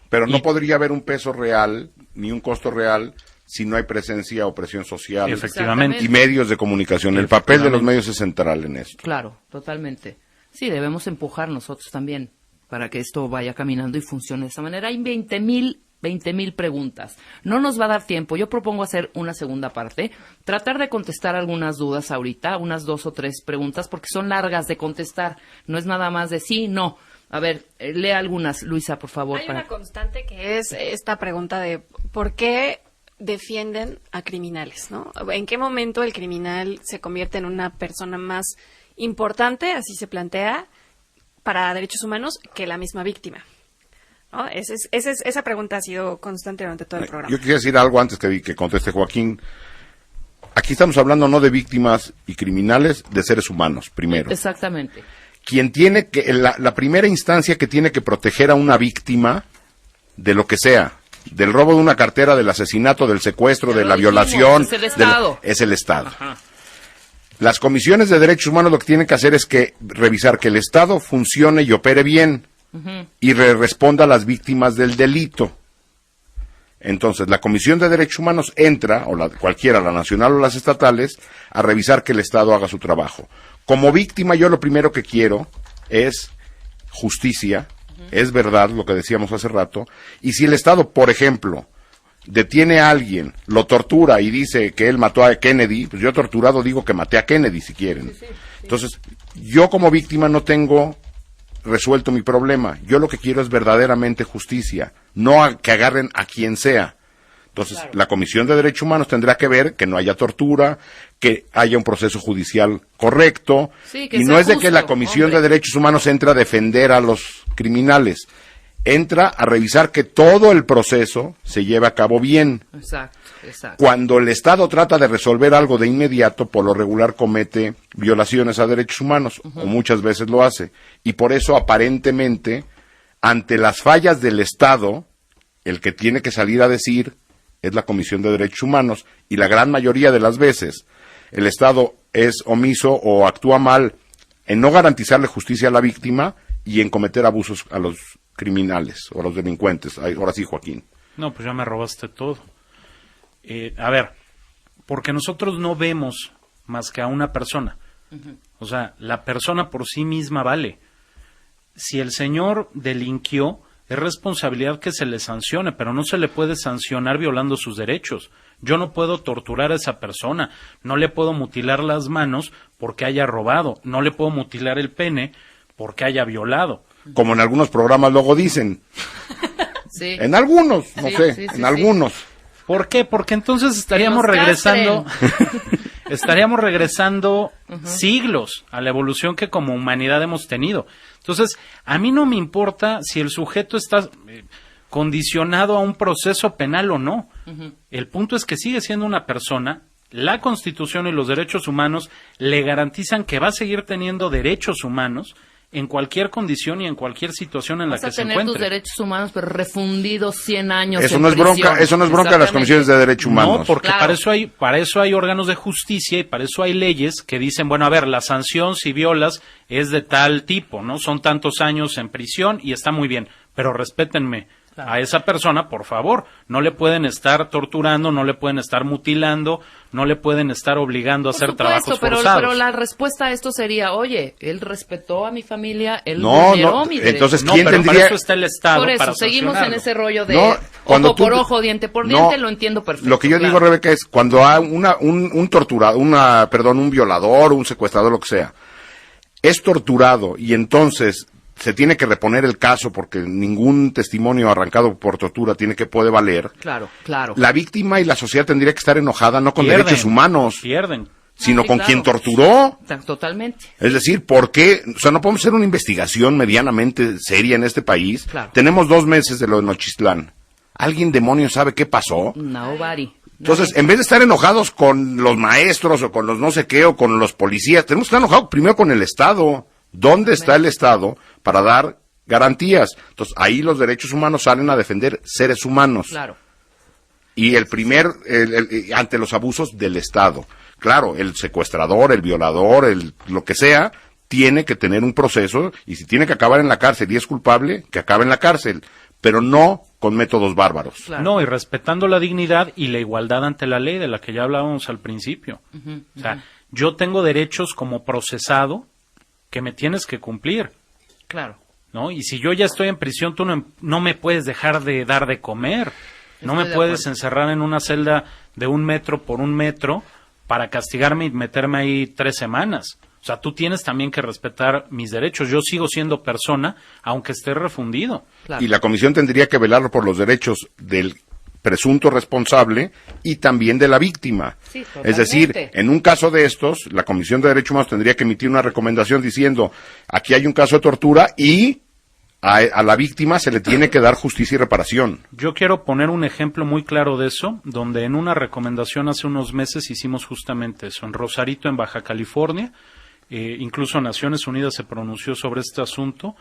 Pero no podría haber un peso real, ni un costo real, si no hay presencia o presión social. Efectivamente. Y medios de comunicación. El papel de los medios es central en esto. Claro, totalmente. Sí, debemos empujar nosotros también para que esto vaya caminando y funcione de esa manera. Hay 20,000 preguntas. No nos va a dar tiempo. Yo propongo hacer una segunda parte, tratar de contestar algunas dudas ahorita, unas 2 o 3 preguntas, porque son largas de contestar. No es nada más de sí, no. A ver, lea algunas, Luisa, por favor. Hay una constante que es esta pregunta de ¿por qué defienden a criminales, ¿no? ¿En qué momento el criminal se convierte en una persona más importante, así se plantea, para derechos humanos que la misma víctima? ¿No? Esa pregunta ha sido constante durante todo el programa. Yo quisiera decir algo antes que conteste Joaquín. Aquí estamos hablando no de víctimas y criminales, de seres humanos, primero. Exactamente. Quien tiene que, la primera instancia que tiene que proteger a una víctima de lo que sea, del robo de una cartera, del asesinato, del secuestro, de la violación, es el Estado. es el Estado. Las comisiones de derechos humanos lo que tienen que hacer es revisar que el Estado funcione y opere bien y responda a las víctimas del delito. Entonces, la Comisión de Derechos Humanos entra, o cualquiera, la nacional o las estatales, a revisar que el Estado haga su trabajo. Como víctima, yo lo primero que quiero es justicia, es verdad lo que decíamos hace rato, y si el Estado, por ejemplo, detiene a alguien, lo tortura y dice que él mató a Kennedy, pues yo torturado digo que maté a Kennedy, si quieren. Entonces, yo como víctima no tengo resuelto mi problema. Yo lo que quiero es verdaderamente justicia, no que agarren a quien sea. Entonces, la Comisión de Derechos Humanos tendrá que ver que no haya tortura, que haya un proceso judicial correcto, y no es de que la Comisión de Derechos Humanos entre a defender a los criminales, entra a revisar que todo el proceso se lleve a cabo bien. Exacto. Cuando el Estado trata de resolver algo de inmediato, por lo regular comete violaciones a derechos humanos, o muchas veces lo hace. Y por eso, aparentemente, ante las fallas del Estado, el que tiene que salir a decir es la Comisión de Derechos Humanos, y la gran mayoría de las veces el Estado es omiso o actúa mal en no garantizarle justicia a la víctima y en cometer abusos a los criminales o a los delincuentes. Ahora sí, Joaquín. No, pues ya me robaste todo. A ver, porque nosotros no vemos más que a una persona. O sea, la persona por sí misma vale. Si el señor delinquió, es responsabilidad que se le sancione, pero no se le puede sancionar violando sus derechos. Yo no puedo torturar a esa persona, no le puedo mutilar las manos porque haya robado, no le puedo mutilar el pene porque haya violado. Como en algunos programas luego dicen. Sí. En algunos, no Sí, sé, sí, sí, en algunos. ¿Por qué? Porque entonces estaríamos Que nos regresando, estaríamos regresando siglos a la evolución que como humanidad hemos tenido. Entonces, a mí no me importa si el sujeto está condicionado a un proceso penal o no. El punto es que sigue siendo una persona. La Constitución y los derechos humanos le garantizan que va a seguir teniendo derechos humanos en cualquier condición y en cualquier situación en la que se encuentre. Vas a tener tus derechos humanos, pero refundidos 100 años Eso en no es bronca, prisión. eso no es bronca de las comisiones de derechos humanos. No, porque Claro. para eso hay órganos de justicia y para eso hay leyes que dicen, bueno, a ver, la sanción si violas es de tal tipo, ¿no? Son tantos años en prisión y está muy bien, pero respétenme. Claro. A esa persona, por favor, no le pueden estar torturando, no le pueden estar mutilando, no le pueden estar obligando a Por hacer supuesto, trabajos pero forzados. la respuesta a esto sería, oye, él respetó a mi familia, él No, vulneró no, mi derecho. entonces, No, ¿quién pero tendría? para eso está el Estado. Por eso, para seguimos en sancionarlo. ese rollo de No, cuando ojo por tú- ojo, diente por No, diente, lo entiendo perfecto. Lo que yo digo, claro. Rebeca, es cuando hay un torturador, un violador, un secuestrador, lo que sea, es torturado y entonces se tiene que reponer el caso porque ningún testimonio arrancado por tortura puede valer. Claro, claro. La víctima y la sociedad tendría que estar enojada no con Pierden, derechos humanos, Pierden. sino Sí, con claro. quien torturó. Totalmente. Es decir, ¿por qué? O sea, no podemos hacer una investigación medianamente seria en este país. Claro. Tenemos 2 meses de lo de Nochistlán. ¿Alguien demonio sabe qué pasó? Nobody. Entonces, en vez de estar enojados con los maestros o con los no sé qué o con los policías, tenemos que estar enojados primero con el Estado. ¿Dónde está el Estado para dar garantías? Entonces, ahí los derechos humanos salen a defender seres humanos. Claro. Y ante los abusos del Estado. Claro, el secuestrador, el violador, lo que sea, tiene que tener un proceso y si tiene que acabar en la cárcel y es culpable, que acabe en la cárcel, pero no con métodos bárbaros. Claro. No, y respetando la dignidad y la igualdad ante la ley de la que ya hablábamos al principio. O sea, yo tengo derechos como procesado que me tienes que cumplir, Claro. ¿no? Y si yo ya estoy en prisión, tú no me puedes dejar de dar de comer. No Estoy me de puedes acuerdo. encerrar en una celda de 1 metro por 1 metro para castigarme y meterme ahí 3 semanas. O sea, tú tienes también que respetar mis derechos. Yo sigo siendo persona, aunque esté refundido. Claro. Y la comisión tendría que velar por los derechos del presunto responsable y también de la víctima. Sí, Es totalmente. decir, en un caso de estos, la Comisión de Derechos Humanos tendría que emitir una recomendación diciendo, aquí hay un caso de tortura y a la víctima se le tiene que dar justicia y reparación. Yo quiero poner un ejemplo muy claro de eso, donde en una recomendación hace unos meses hicimos justamente eso. En Rosarito, en Baja California, incluso Naciones Unidas se pronunció sobre este asunto.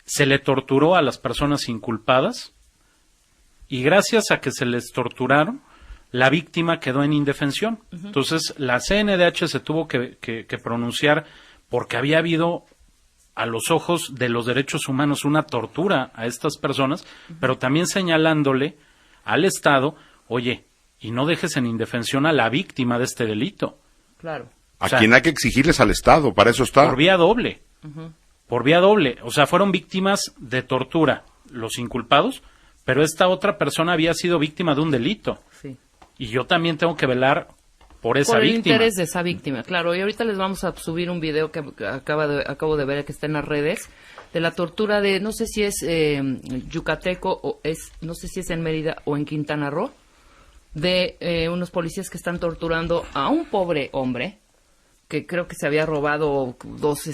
Se le torturó a las personas inculpadas y gracias a que se les torturaron, la víctima quedó en indefensión. Entonces, la CNDH se tuvo que pronunciar porque había habido, a los ojos de los derechos humanos, una tortura a estas personas, pero también señalándole al Estado, oye, y no dejes en indefensión a la víctima de este delito. Claro. A O sea, quien hay que exigirles al Estado, para eso está. Por vía doble. Por vía doble. O sea, fueron víctimas de tortura los inculpados, pero esta otra persona había sido víctima de un delito. Sí. Y yo también tengo que velar por esa Por el víctima. interés de esa víctima, claro. Y ahorita les vamos a subir un video que acabo de ver que está en las redes de la tortura de, no sé si es yucateco o no sé si es en Mérida o en Quintana Roo, de unos policías que están torturando a un pobre hombre que creo que se había robado 2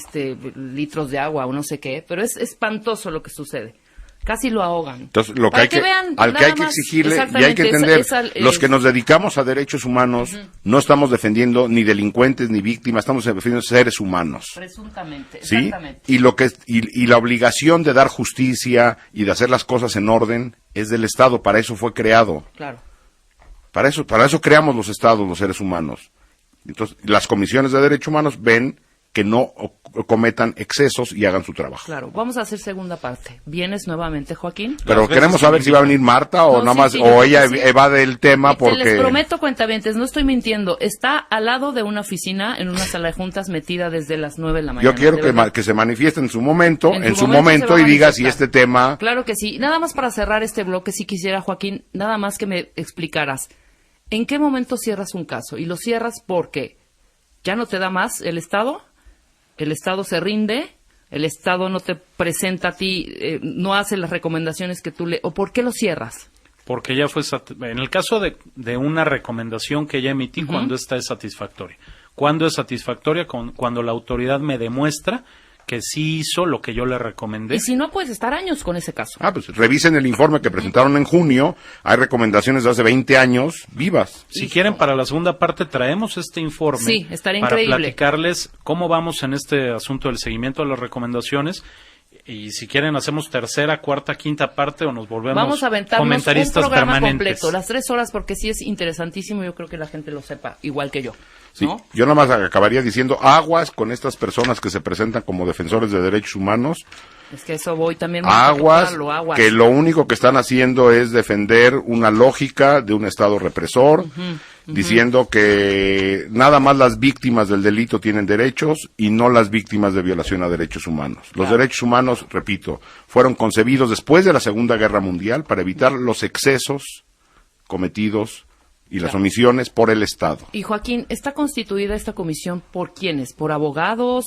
litros de agua o no sé qué, pero es espantoso lo que sucede. Casi lo ahogan. Entonces, lo que Para hay que, vean al que nada hay que más, exigirle, y hay que exactamente, entender, los es- que nos dedicamos a derechos humanos, no estamos defendiendo ni delincuentes ni víctimas, estamos defendiendo seres humanos. Presuntamente, ¿Sí? exactamente. Y la obligación de dar justicia y de hacer las cosas en orden es del Estado, para eso fue creado. Claro. Para eso creamos los estados, los seres humanos. Entonces, las comisiones de derechos humanos ven que no cometan excesos y hagan su trabajo. Claro, vamos a hacer segunda parte. ¿Vienes nuevamente, Joaquín? Pero queremos saber si va a venir Marta o nada más, o ella evade el tema porque... Les prometo, cuentavientes, no estoy mintiendo. Está al lado de una oficina, en una sala de juntas, metida desde las 9 de la mañana. Yo quiero que se manifieste en su momento, y diga si este tema... Claro que sí. Nada más para cerrar este bloque, si quisiera, Joaquín, nada más que me explicaras. ¿En qué momento cierras un caso? Y lo cierras porque ya no te da más el Estado se rinde, el Estado no te presenta a ti, no hace las recomendaciones que tú le... ¿O por qué lo cierras? Porque ya fue... En el caso de una recomendación que ya emití, ¿cuándo esta es satisfactoria? ¿Cuándo es satisfactoria? Cuando la autoridad me demuestra que sí hizo lo que yo le recomendé. Y si no, puedes estar años con ese caso. Pues revisen el informe que presentaron en junio. Hay recomendaciones de hace 20 años vivas. Si quieren, para la segunda parte traemos este informe. Sí, estaría para increíble. platicarles cómo vamos en este asunto del seguimiento de las recomendaciones. Y si quieren, hacemos tercera, cuarta, quinta parte o nos volvemos vamos a aventarnos comentaristas un programa permanentes. completo, las 3 horas, porque sí es interesantísimo. Yo creo que la gente lo sepa, igual que yo. Sí, ¿no? yo nada más acabaría diciendo aguas con estas personas que se presentan como defensores de derechos humanos. Es que eso voy también. Aguas, que lo único que están haciendo es defender una lógica de un Estado represor, diciendo que nada más las víctimas del delito tienen derechos y no las víctimas de violación a derechos humanos. Los derechos humanos, repito, fueron concebidos después de la Segunda Guerra Mundial para evitar los excesos cometidos y las omisiones por el Estado. Y Joaquín, ¿está constituida esta comisión por quiénes? ¿Por abogados?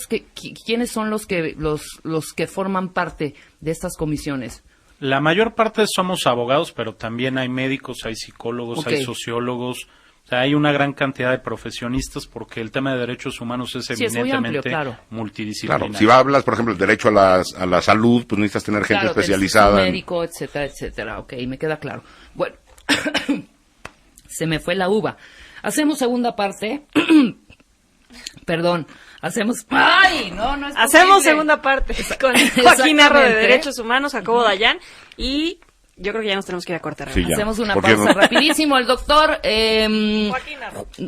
¿Quiénes son los que forman parte de estas comisiones? La mayor parte somos abogados, pero también hay médicos, hay psicólogos, hay sociólogos. O sea, hay una gran cantidad de profesionistas porque el tema de derechos humanos es eminentemente multidisciplinario. Claro, si hablas, por ejemplo, el derecho a la salud, pues necesitas tener gente especializada. Médico, etcétera, etcétera. Ok, me queda claro. Bueno, se me fue la uva. Hacemos segunda parte. Perdón, hacemos... ¡Ay! No es Hacemos posible. segunda parte con Joaquín Narro de Derechos Humanos, Jacobo Dayan, y yo creo que ya nos tenemos que ir a cortar. Sí, hacemos una pausa rapidísimo. El doctor...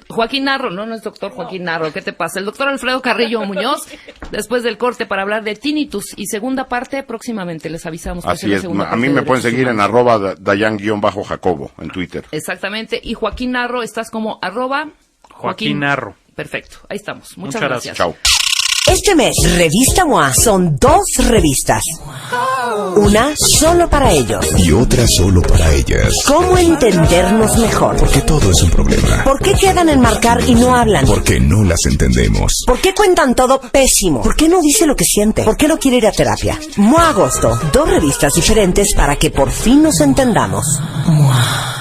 Joaquín Narro, no es doctor Joaquín Narro, ¿qué te pasa? El doctor Alfredo Carrillo Muñoz, después del corte para hablar de tinnitus y segunda parte próximamente, les avisamos. Así es, a mí me pueden seguir en @Dayan_Jacobo en Twitter. Exactamente, y Joaquín Narro, estás como @Joaquín Narro. Perfecto, ahí estamos. Muchas gracias. Chao. Este mes, Revista MOA son 2 revistas. Una solo para ellos. Y otra solo para ellas. ¿Cómo entendernos mejor? Porque todo es un problema. ¿Por qué quedan en marcar y no hablan? Porque no las entendemos. ¿Por qué cuentan todo pésimo? ¿Por qué no dice lo que siente? ¿Por qué no quiere ir a terapia? MOA Agosto, 2 revistas diferentes para que por fin nos entendamos. MOA.